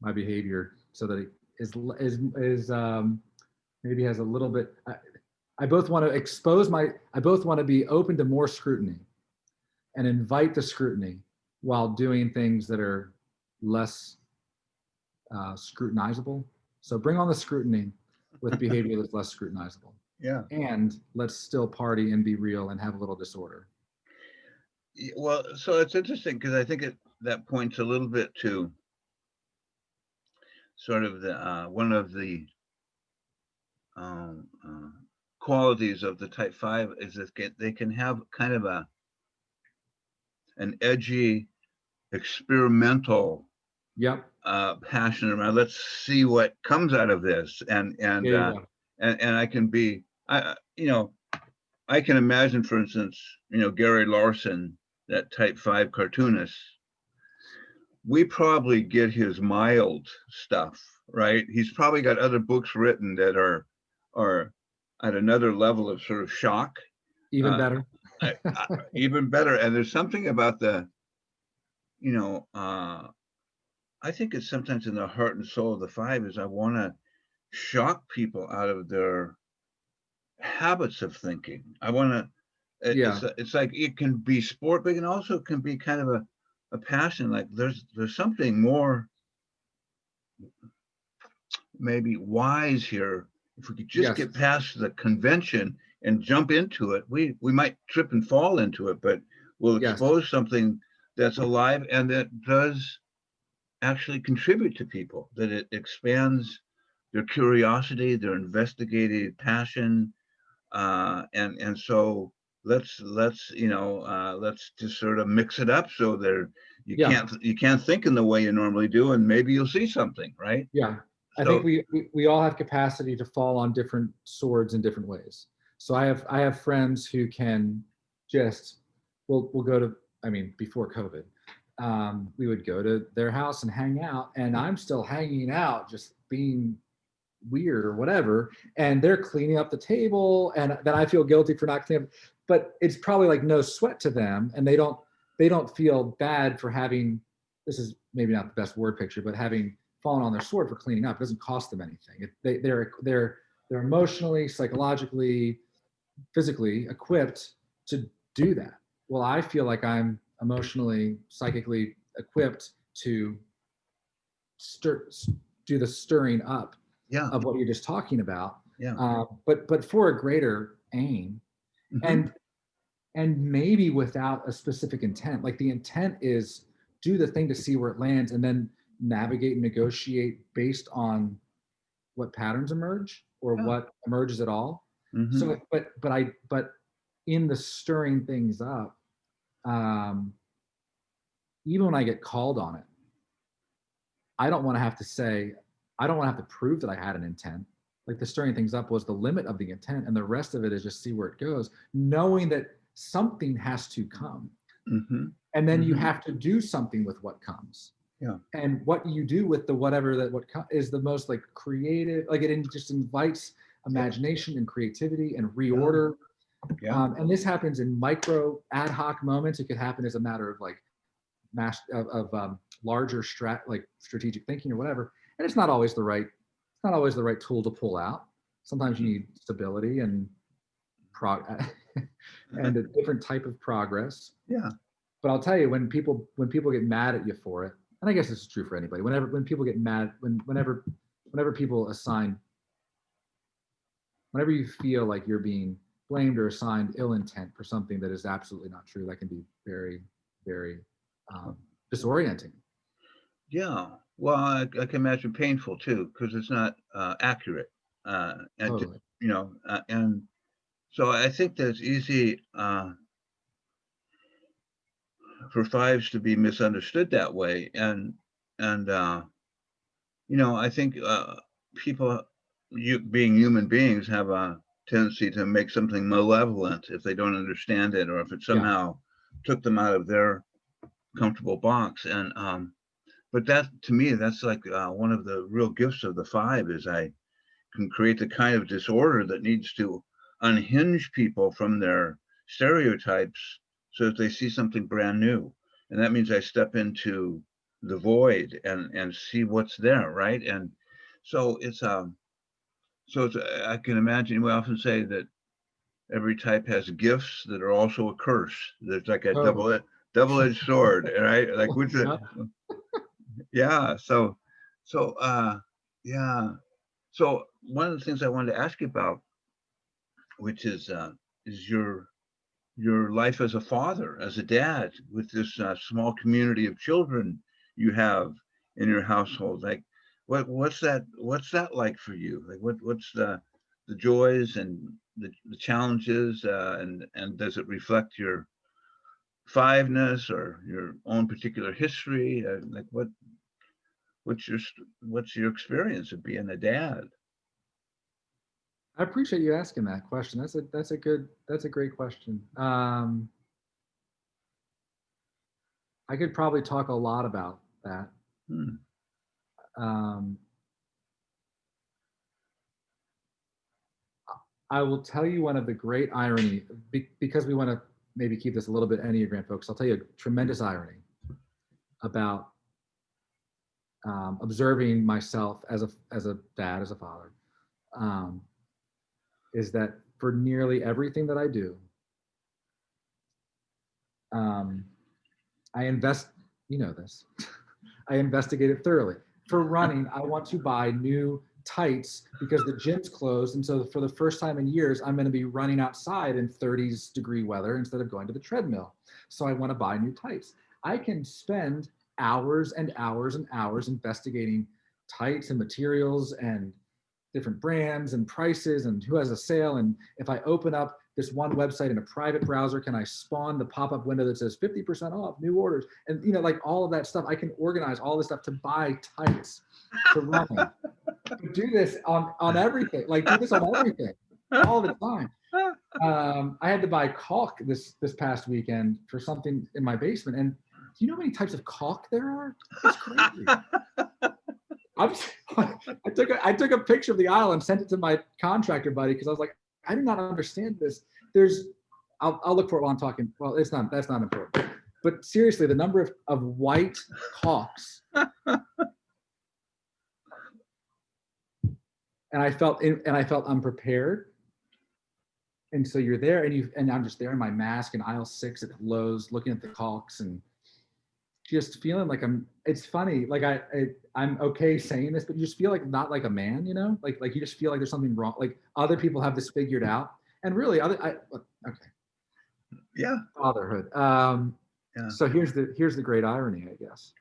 my behavior so that it is maybe has a little bit. I both want to expose my. I both want to be open to more scrutiny and invite the scrutiny while doing things that are less scrutinizable. So bring on the scrutiny with behavior that's less scrutinizable. Yeah. And let's still party and be real and have a little disorder. Well, so it's interesting because I think that points a little bit to sort of the one of the um, uh, qualities of the type 5 is that they can have kind of an edgy, experimental Yep. passion around. Let's see what comes out of this, Yeah. Yeah. and I can be, I can imagine, for instance, Gary Larson, that type 5 cartoonist. We probably get his mild stuff, right? He's probably got other books written that are at another level of sort of shock. Even Uh, better. Even better. And there's something about you know, uh, I think it's sometimes in the heart and soul of the 5 is I want to shock people out of their habits of thinking. I want to. Yeah. It's like it can be sport, but it also can be kind of a passion. Like there's something more maybe wise here. If we could just Yes. get past the convention and jump into it, we might trip and fall into it, but we'll Yes. expose something that's alive and that does actually contribute to people, that it expands their curiosity, their investigative passion, and so let's just sort of mix it up so there Yeah. you can't think in the way you normally do, and maybe you'll see something, right? Yeah. I think So we all have capacity to fall on different swords in different ways. So I have friends who can just we'll go to, I mean, before COVID, we would go to their house and hang out, and I'm still hanging out, just being weird or whatever, and they're cleaning up the table, and then I feel guilty for not cleaning up, but it's probably like no sweat to them, and they don't feel bad for having, this is maybe not the best word picture, but having fallen on their sword for cleaning up. It doesn't cost them anything. They're emotionally, psychologically, physically equipped to do that. Well, I feel like I'm emotionally, psychically equipped to stir, do the stirring up yeah, of what you're just talking about, yeah. but for a greater aim, Hmm. and maybe without a specific intent. Like the intent is do the thing to see where it lands, and then navigate and negotiate based on what patterns emerge or Yeah. what emerges at all. Hmm. So, but in the stirring things up, um, even when I get called on it, I don't want to have to say, I don't want to have to prove that I had an intent. Like the stirring things up was the limit of the intent, and the rest of it is just see where it goes, knowing that something has to come. Hmm. And then you Hmm. have to do something with what comes. Yeah. And what you do with the whatever that is the most like creative, like it just invites Yeah. imagination and creativity and Yeah. reorder. Yeah. And this happens in micro ad hoc moments. It could happen as a matter of like larger like strategic thinking or whatever. And it's not always the right tool to pull out. Sometimes you need stability and and a different type of progress. Yeah. But I'll tell you, when people get mad at you for it, and I guess this is true for anybody, when people get mad, whenever people assign, whenever you feel like you're being blamed or assigned ill intent for something that is absolutely not true, that can be very, very disorienting. Yeah. Well, I can imagine painful too, because it's not accurate. And Totally. and so I think that it's easy for 5s to be misunderstood that way, and I think people, you being human beings, have a tendency to make something malevolent if they don't understand it, or if it Yeah. somehow took them out of their comfortable box. And but that, to me, that's like one of the real gifts of the five is I can create the kind of disorder that needs to unhinge people from their stereotypes so that they see something brand new. And that means I step into the void and see what's there, right? And so it's I can imagine we often say that every type has gifts that are also a curse. There's like a Totally. double-edged sword, right? Like which Yeah. yeah. So yeah. So one of the things I wanted to ask you about, which is your life as a father, as a dad, with this small community of children you have in your household. Like, what's that like for you? Like, what's the joys and the challenges, and does it reflect your fiveness or your own particular history? Like, what's your what's your experience of being a dad? I appreciate you asking that question. That's a great question. I could probably talk a lot about that. Hmm. Um, I will tell you one of the great irony, because we want to maybe keep this a little bit Enneagram focused. I'll tell you a tremendous irony about observing myself as a dad, as a father, um, is that for nearly everything that I do, um, I invest. You know this. I investigate it thoroughly. For running, I want to buy new tights because the gym's closed. And so for the first time in years, I'm going to be running outside in 30s degree weather instead of going to the treadmill. So I want to buy new tights. I can spend hours and hours and hours investigating tights and materials and different brands and prices and who has a sale. And if I open up this one website in a private browser, can I spawn the pop-up window that says 50% off new orders? And like all of that stuff, I can organize all this stuff to buy tights to running. To do this on everything, like do this on everything all the time. I had to buy caulk this past weekend for something in my basement. And do you know how many types of caulk there are? It's crazy. I took a picture of the aisle and sent it to my contractor buddy because I was like, I do not understand this. I'll look for it while I'm talking. Well, that's not important. But seriously, the number of white caulks, and I felt unprepared. And so you're there, and I'm just there in my mask in aisle 6 at Lowe's, looking at the caulks and just feeling like it's funny, like I'm okay saying this, but you just feel like not like a man, like you just feel like there's something wrong, like other people have this figured out, and really okay, Yeah. fatherhood. Yeah. So here's the great irony, I guess,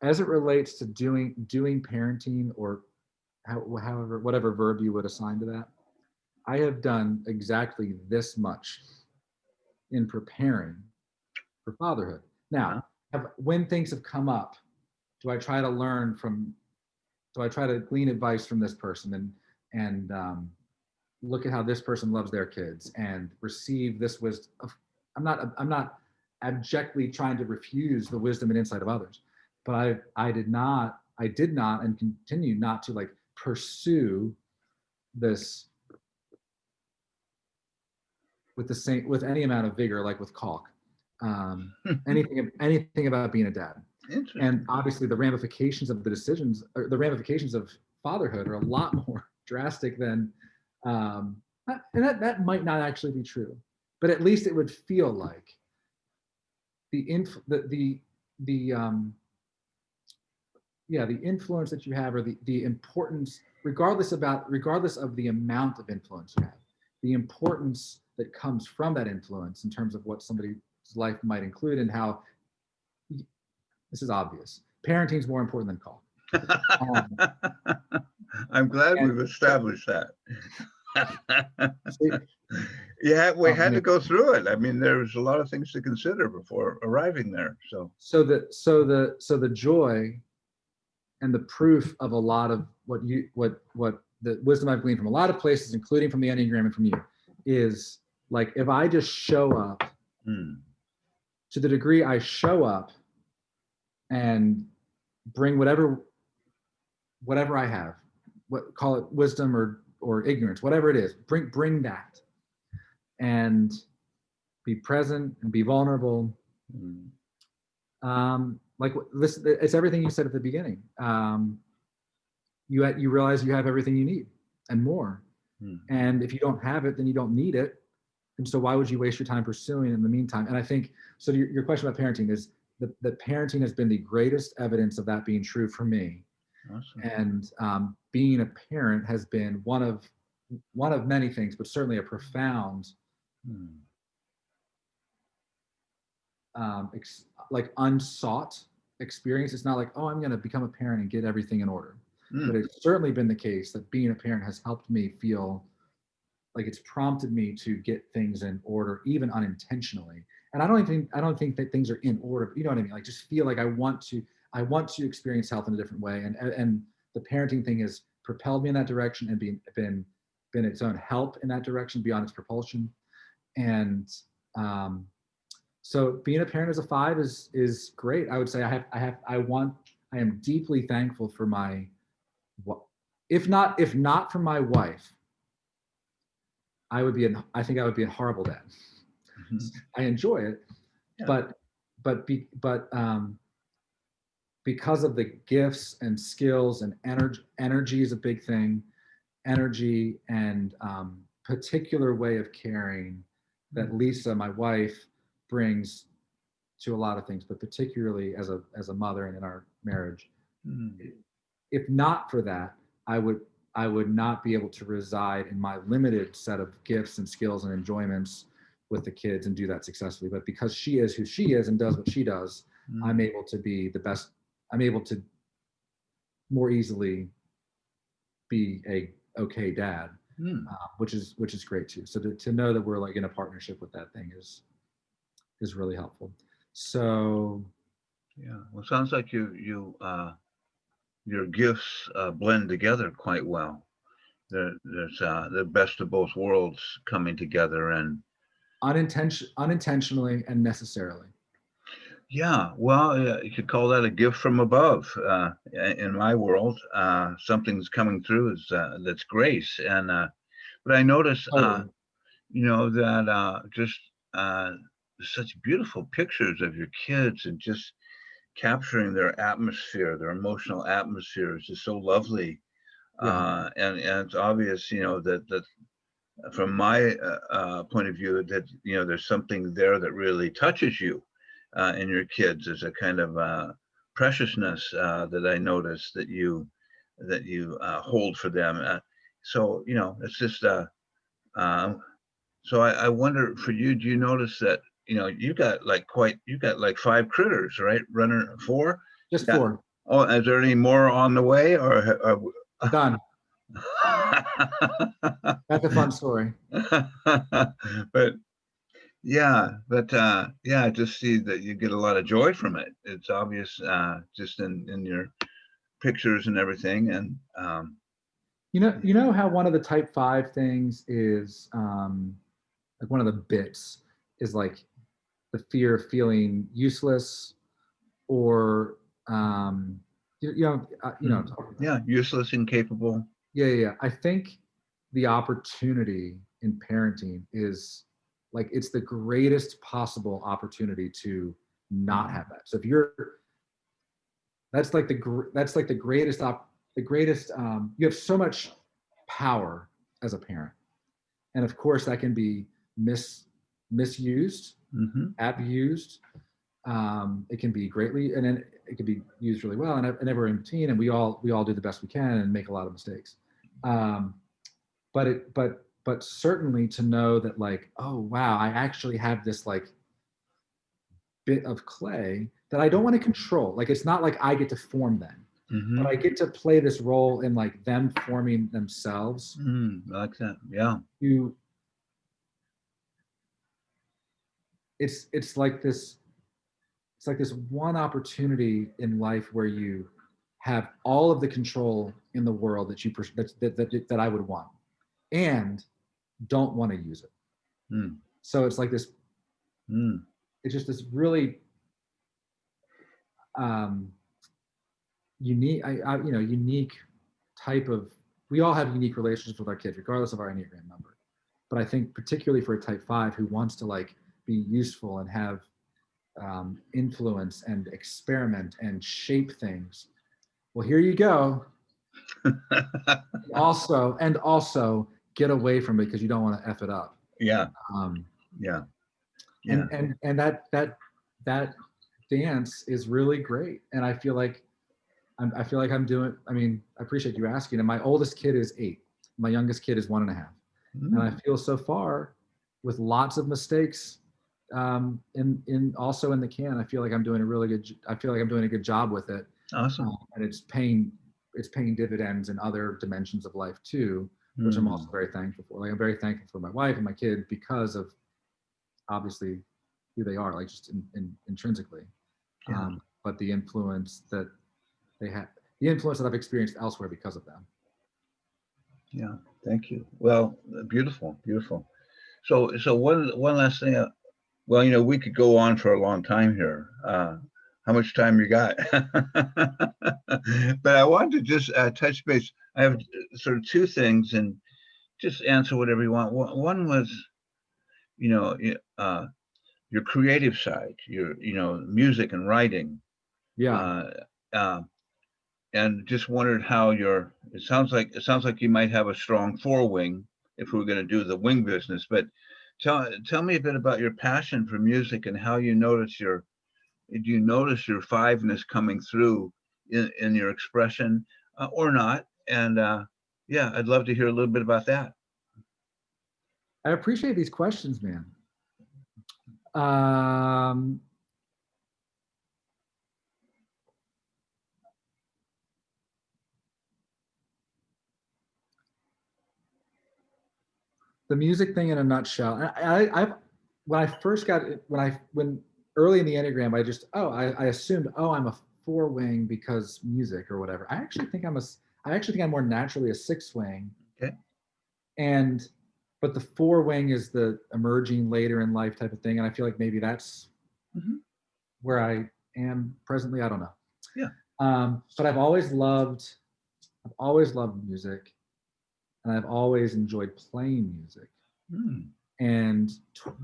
as it relates to doing parenting, or however, whatever verb you would assign to that. I have done exactly this much in preparing for fatherhood. Now, when things have come up, do I try to glean advice from this person and look at how this person loves their kids and receive this wisdom? I'm not abjectly trying to refuse the wisdom and insight of others, but I did not and continue not to like pursue this with any amount of vigor, like with caulk. Anything about being a dad. And obviously the ramifications of the ramifications of fatherhood are a lot more drastic than, and that might not actually be true, but at least it would feel like the influence that you have, or the importance, regardless of the amount of influence you have, the importance that comes from that influence in terms of what somebody's life might include, and how, this is obvious, parenting is more important than caulk. I'm glad we've established that. Yeah, we had to go through it. I mean, there was a lot of things to consider before arriving there. So the joy and the proof of a lot of what the wisdom I've gleaned from a lot of places, including from the Enneagram and from you, is like, if I just show up to the degree I show up and bring whatever I have, call it wisdom or ignorance, whatever it is, bring that and be present and be vulnerable. Like this, it's everything you said at the beginning. You realize you have everything you need and more. And if you don't have it, then you don't need it. And so why would you waste your time pursuing it in the meantime? And I think, so your question about parenting is that parenting has been the greatest evidence of that being true for me. Awesome. And being a parent has been one of many things, but certainly a profound, like unsought experience. It's not like, oh, I'm going to become a parent and get everything in order. But it's certainly been the case that being a parent has helped me feel like it's prompted me to get things in order, even unintentionally. And I don't think that things are in order, but you know what I mean? Like just feel like I want to experience health in a different way. And the parenting thing has propelled me in that direction and been its own help in that direction beyond its propulsion. And so being a parent as a 5 is great. I would say I am deeply thankful for my, if not for my wife, I think I would be a horrible dad. I enjoy it, yeah. but because of the gifts and skills and energy is a big thing. Energy and particular way of caring that Lisa, my wife, brings to a lot of things, but particularly as a mother and in our marriage. If not for that, I would not be able to reside in my limited set of gifts and skills and enjoyments with the kids and do that successfully. But because she is who she is and does what she does, I'm able to be the best. I'm able to more easily be a okay dad, which is great too. So to know that we're like in a partnership with that thing is really helpful. So yeah, well, it sounds like your gifts blend together quite well. There's the best of both worlds coming together, and unintentionally and necessarily. Yeah, well, you could call that a gift from above. In my world, something's coming through that's grace, and but I notice, that just such beautiful pictures of your kids and just capturing their atmosphere, their emotional atmosphere is just so lovely. Yeah. And it's obvious, that from my point of view, that there's something there that really touches you in your kids. There's a kind of preciousness that I notice that you hold for them. So it's just. So I wonder for you, do you notice that you got like 5 critters, right? Runner 4. Just 4. Oh, is there any more on the way, or done? That's a fun story. But I just see that you get a lot of joy from it. It's obvious, just in your pictures and everything. And you know how one of the type 5 things is like one of the bits is like the fear of feeling useless or useless, incapable. Yeah. I think the opportunity in parenting is like it's the greatest possible opportunity to not have that. So if that's like the greatest you have so much power as a parent, and of course that can be misused, abused. It can be greatly, and then it can be used really well, and everywhere in between. And we all do the best we can and make a lot of mistakes. But certainly to know that like, oh wow, I actually have this like bit of clay that I don't want to control. Like it's not like I get to form them, but I get to play this role in like them forming themselves. I like that. Yeah. It's like this one opportunity in life where you have all of the control in the world that I would want, and don't want to use it. So it's like this. It's just this really unique, unique type of, we all have unique relationships with our kids, regardless of our Enneagram number. But I think particularly for a type 5 who wants to like be useful and have influence and experiment and shape things. Well, here you go. also get away from it because you don't want to F it up. Yeah. Um, Yeah. And that dance is really great. And I feel like I'm doing, I mean, I appreciate you asking. And my oldest kid is 8. My youngest kid is 1.5. And I feel so far with lots of mistakes in also in the can, I feel like I'm doing a good job with it. Awesome. And it's paying dividends in other dimensions of life too, which I'm also very thankful for. Like I'm very thankful for my wife and my kid because of obviously who they are, like just intrinsically. Yeah. But the influence that they have, the influence that I've experienced elsewhere because of them. Yeah. Thank you. Well, beautiful, beautiful. So one last thing. Well, we could go on for a long time here. How much time you got? But I wanted to just touch base. I have sort of 2 things, and just answer whatever you want. One was, your creative side, your music and writing. Yeah. And just wondered how it sounds like you might have a strong 4-wing if we were going to do the wing business. But tell me a bit about your passion for music and how you notice do you notice your 5-ness coming through in your expression or not? And yeah, I'd love to hear a little bit about that. I appreciate these questions, man. The music thing in a nutshell. When early in the Enneagram, I assumed, I'm a 4-wing because music or whatever. I actually think I'm more naturally a 6-wing. Okay. But the 4-wing is the emerging later in life type of thing. And I feel like maybe that's where I am presently. I don't know. Yeah. But I've always loved music, and I've always enjoyed playing music. And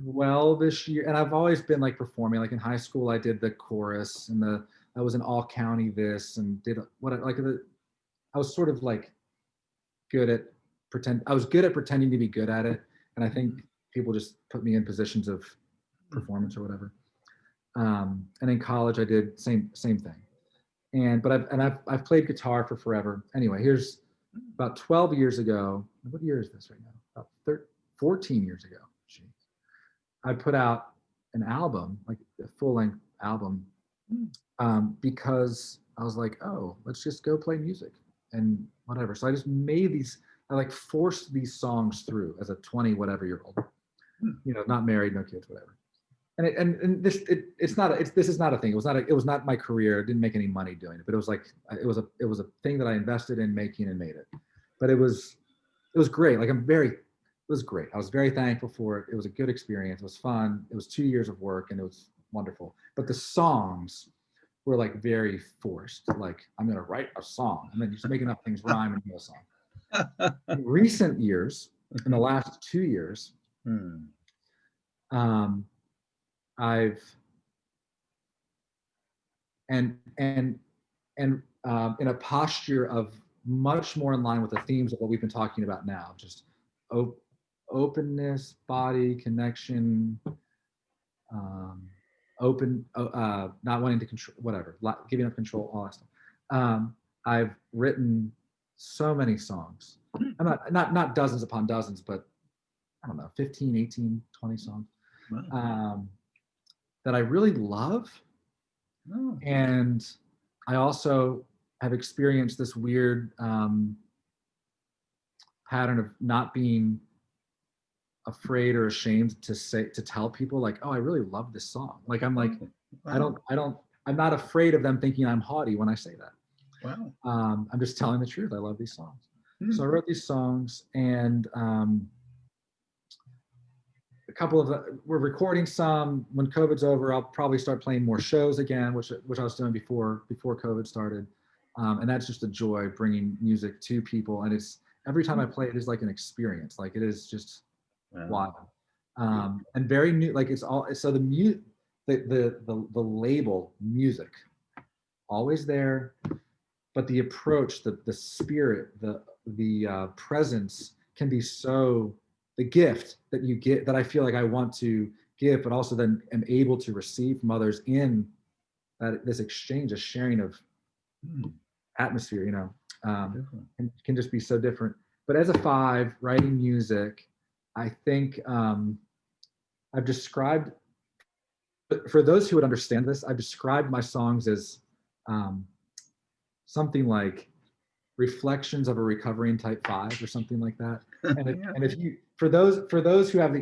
12-ish year, and I've always been like performing. Like in high school, I did the chorus and I was an all county this and did I was sort of like I was good at pretending to be good at it. And I think people just put me in positions of performance or whatever. And in college I did same thing. But I've played guitar for forever. Anyway, here's about 12 years ago. What year is this right now? About 14 years ago. Jeez. I put out an album, like a full-length album, because I was like, oh, let's just go play music and whatever. So I just I like forced these songs through as a 20 whatever year old, not married, no kids, whatever. And this is not a thing. It was not my career. I didn't make any money doing it, but it was a thing that I invested in making and made it. But it was great. Like it was great. I was very thankful for it. It was a good experience. It was fun. It was 2 years of work and it was wonderful. But the songs were like very forced. Like I'm going to write a song and then just making up things rhyme and do a song. In recent years, in the last 2 years, I've and in a posture of much more in line with the themes of what we've been talking about now, just openness, body connection, not wanting to control, whatever, giving up control, all that stuff. I've written so many songs. I'm not dozens upon dozens, but I don't know, 15, 18, 20 songs. Wow. That I really love. And I also have experienced this weird pattern of not being afraid or ashamed to tell people like, oh, I really love this song. Like I'm like, wow. I'm not afraid of them thinking I'm haughty when I say that. Wow. I'm just telling the truth. I love these songs. So I wrote these songs, and a couple of we're recording some. When COVID's over, I'll probably start playing more shows again, which I was doing before COVID started. And that's just a joy bringing music to people. And it's every time I play, it is like an experience. Like it is just wild. And very new. Like it's all so the label music always there, but the approach, the spirit, the presence can be so, the gift that you get that I feel like I want to give, but also then am able to receive from others in that this exchange, a sharing of atmosphere, you know, can just be so different. But as a 5, writing music, I think I've described, for those who would understand this, I've described my songs as something like reflections of a recovering type 5 or something like that. And if you, for those who have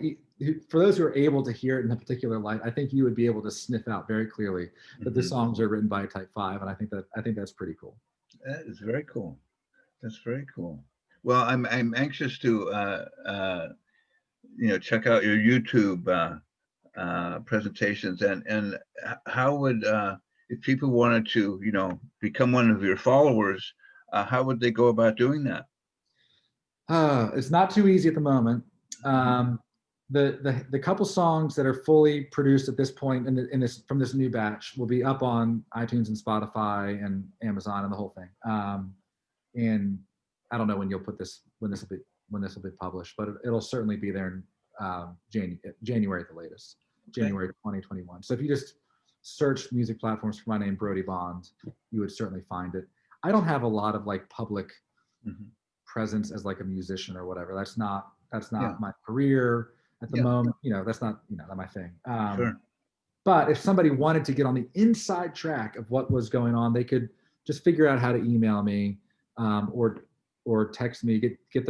for those who are able to hear it in a particular light, I think you would be able to sniff out very clearly that the songs are written by a type 5, and I think that's pretty cool. That is very cool. That's very cool. Well, I'm anxious to check out your YouTube presentations, and how would if people wanted to become one of your followers, how would they go about doing that? It's not too easy at the moment. The couple songs that are fully produced at this point in this from this new batch will be up on iTunes and Spotify and Amazon and the whole thing. And I don't know when this will be published, but it'll certainly be there in January at the latest, January 2021. So if you just search music platforms for my name, Brody Bond, you would certainly find it. I don't have a lot of like public presence as like a musician or whatever. That's not my career at the moment. That's not my thing. Sure. But if somebody wanted to get on the inside track of what was going on, they could just figure out how to email me or text me, get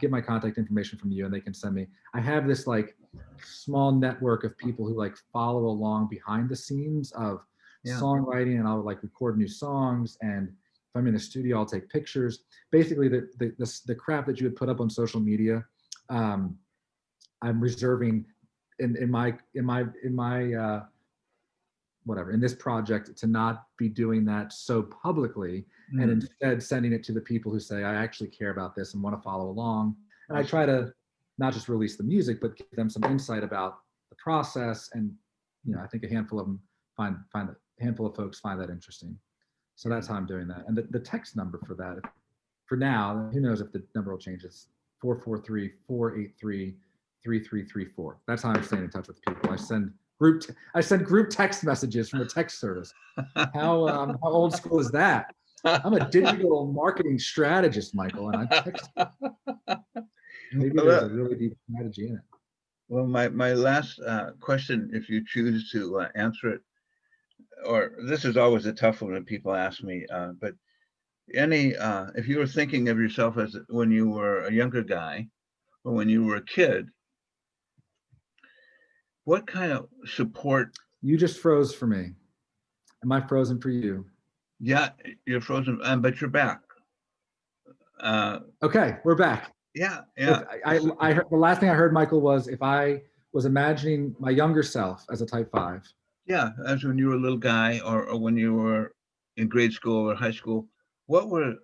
my contact information from you, and they can send me. I have this like small network of people who like follow along behind the scenes of songwriting, and I'll like record new songs, and if I'm in the studio, I'll take pictures. Basically, the crap that you would put up on social media, I'm reserving in my whatever, in this project, to not be doing that so publicly, and instead sending it to the people who say, I actually care about this and want to follow along. And I try to not just release the music, but give them some insight about the process. And I think a handful of them a handful of folks find that interesting. So that's how I'm doing that. And the text number for that, for now, who knows if the number will change, it's 443-483-3334. That's how I'm staying in touch with people. I send group text messages from a text service. How old school is that? I'm a digital marketing strategist, Michael, and I text. Maybe there's a really deep strategy in it. Well, my last question, if you choose to answer it, or this is always a tough one when people ask me, but if you were thinking of yourself as when you were a younger guy or when you were a kid, what kind of support? You just froze for me. Am I frozen for you? Yeah, you're frozen, but you're back. Okay, we're back. Yeah. I heard, the last thing I heard, Michael, was if I was imagining my younger self as a type 5. Yeah, as when you were a little guy, or when you were in grade school or high school, what were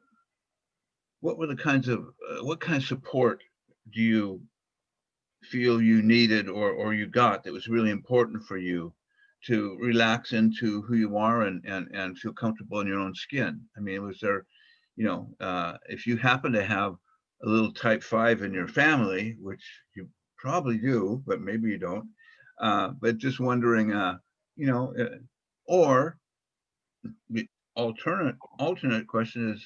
the kinds of what kind of support do you feel you needed or you got that was really important for you to relax into who you are and feel comfortable in your own skin? I mean, was there, if you happen to have a little type 5 in your family, which you probably do, but maybe you don't, but just wondering, or the alternate question is,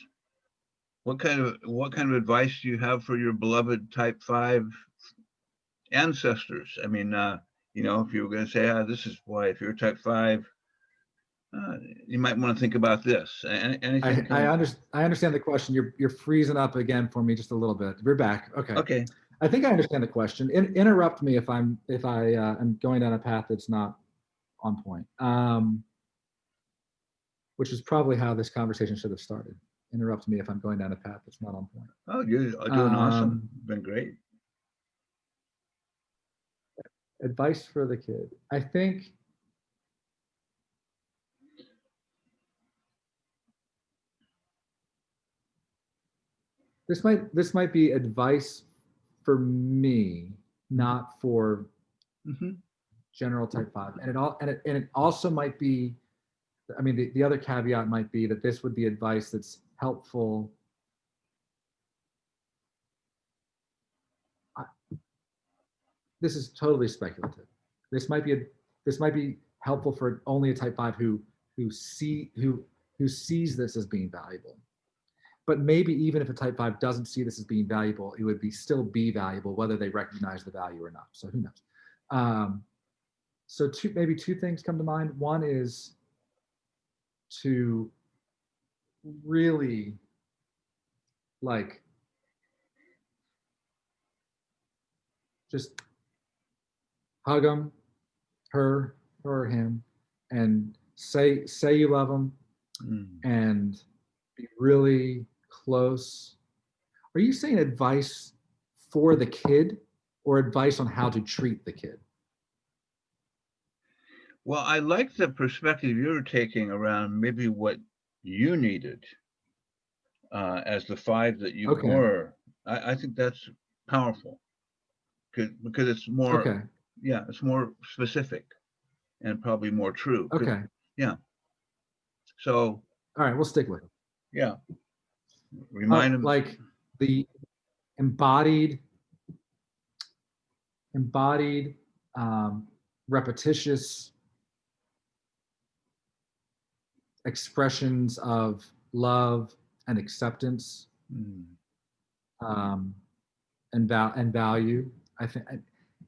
what kind of advice do you have for your beloved type 5 ancestors? I mean, if you were going to say, this is why, if you're type 5, you might want to think about this. Anything? I understand the question. You're freezing up again for me just a little bit. We're back. Okay. I think I understand the question. Interrupt me if I am going down a path that's not on point. Which is probably how this conversation should have started. Interrupt me if I'm going down a path that's not on point. Oh, you're doing awesome. Been great. Advice for the kid. I think this might be advice for me, not for Mhm. general type 5. And it also might be, I mean, the other caveat might be that this would be advice that's helpful. This is totally speculative. This might be helpful for only a type 5 who sees this as being valuable. But maybe even if a type 5 doesn't see this as being valuable, it would still be valuable whether they recognize the value or not. So who knows? So maybe two things come to mind. One is to really like just hug them, her or him, and say you love them Mm. and be really close. Are you saying advice for the kid or advice on how to treat the kid? Well, I like the perspective you're taking around maybe what you needed as the 5 that you Okay. were. I think that's powerful because it's more, Okay. yeah, it's more specific and probably more true. Okay. Yeah. So, All right. We'll stick with it. yeah, remind them. Like the embodied, embodied, repetitious expressions of love and acceptance, Mm. um, and value. I think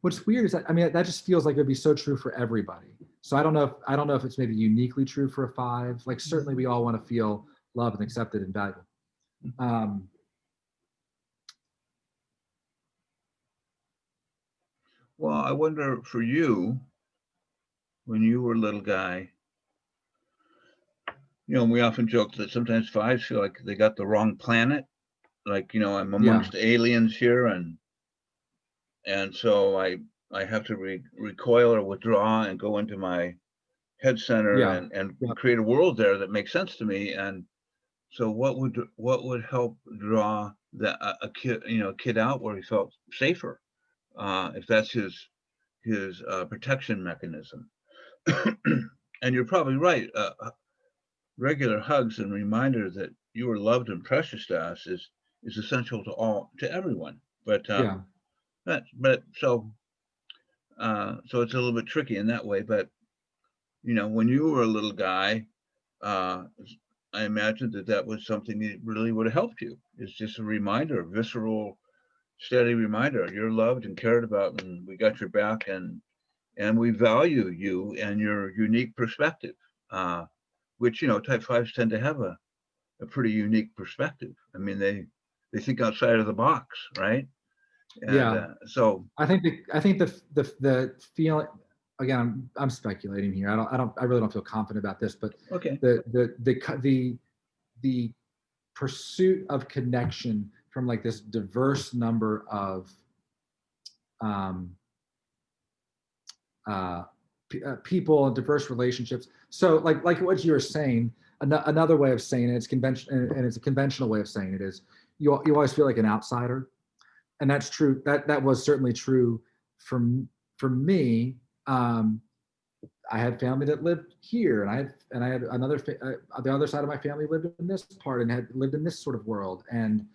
what's weird is that, I mean, that just feels like it would be so true for everybody. So I don't know if it's maybe uniquely true for a 5. Like certainly we all want to feel loved and accepted and valued. Um, Well, I wonder for you, when you were a little guy, we often joke that sometimes 5s feel like they got the wrong planet. Like, I'm yeah, amongst aliens here, and so I have to recoil or withdraw and go into my head center yeah, and yeah, create a world there that makes sense to me. And so what would help draw a kid out where he felt safer, if that's his protection mechanism. And you're probably right. Regular hugs and reminder that you are loved and precious to us is essential to everyone. But yeah, so it's a little bit tricky in that way. But when you were a little guy, uh, I imagine that was something that really would have helped you. It's just a reminder, visceral, steady reminder. You're loved and cared about, and we got your back, and we value you and your unique perspective. Which type 5s tend to have a pretty unique perspective. I mean, they think outside of the box, right? And yeah. so, I think the feeling, again, I'm speculating here. I really don't feel confident about this, but okay. the pursuit of connection from like this diverse number of um, people and diverse relationships. So like what you were saying, another way of saying it, it's convention, and it's a conventional way of saying it, is you always feel like an outsider, and that's true. That was certainly true for for me. I had family that lived here, and I had another the other side of my family lived in this part and had lived in this sort of world, and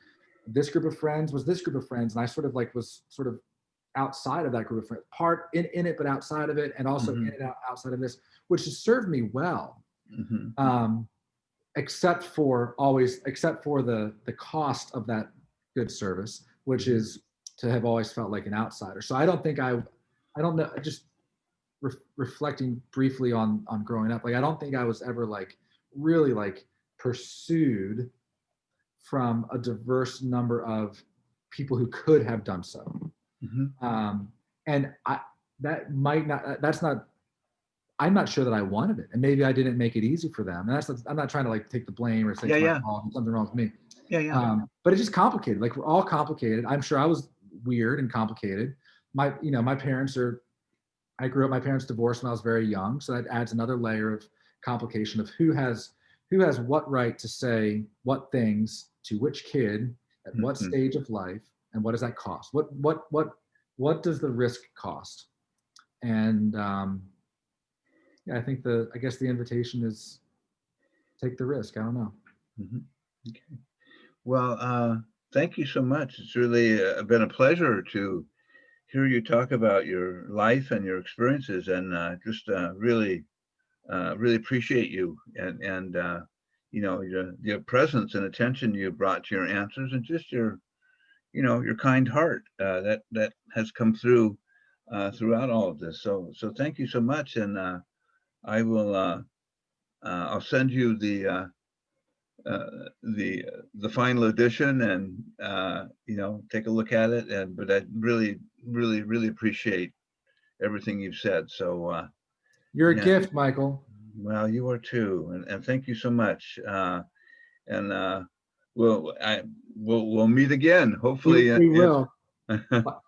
this group of friends was this group of friends, and I sort of like was sort of outside of that group of friends, part in it but outside of it, and also in Hmm. and outside of this, which has served me well, Hmm. um, except for the cost of that good service, which Hmm. is to have always felt like an outsider. So I don't know, just reflecting briefly on growing up, like I don't think I was ever like really like pursued from a diverse number of people who could have done so. Hmm. um, and I that might not that's not I'm not sure that I wanted it, and maybe I didn't make it easy for them. And I'm not trying to like take the blame or say Yeah, it's my yeah, fault, something wrong with me. yeah, yeah. But it's just complicated. Like we're all complicated. I'm sure I was weird and complicated. My parents are I grew up, my parents divorced when I was very young. So that adds another layer of complication of who has what right to say what things to which kid at what Mhm. stage of life, and what does that cost? What does the risk cost? And yeah, I guess the invitation is take the risk. I don't know. Mhm. Okay. Well, thank you so much. It's really been a pleasure to hear you talk about your life and your experiences, and just really appreciate you and your presence and attention you brought to your answers, and just your kind heart that has come through throughout all of this. So thank you so much, and I will I'll send you the final edition, and take a look at it. And but I really appreciate everything you've said. So You're a yeah, gift, Michael. well, you are too, and thank you so much. And we'll meet again, hopefully. We If will.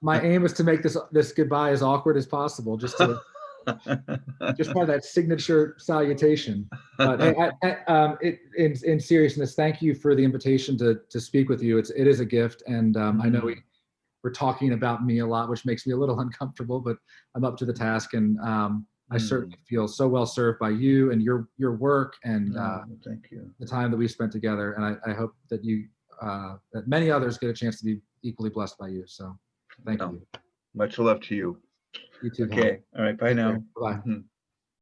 My aim is to make this goodbye as awkward as possible, just part of that signature salutation. But hey, in seriousness, thank you for the invitation to speak with you. It is a gift, and I know we're talking about me a lot, which makes me a little uncomfortable, but I'm up to the task, and I certainly feel so well served by you and your work and thank you. the time that we spent together. And I hope that that many others get a chance to be equally blessed by you. So thank Well, you. much love to you. You too, Howard. Okay. All right. Bye Take care. now. Bye-bye. Mhm.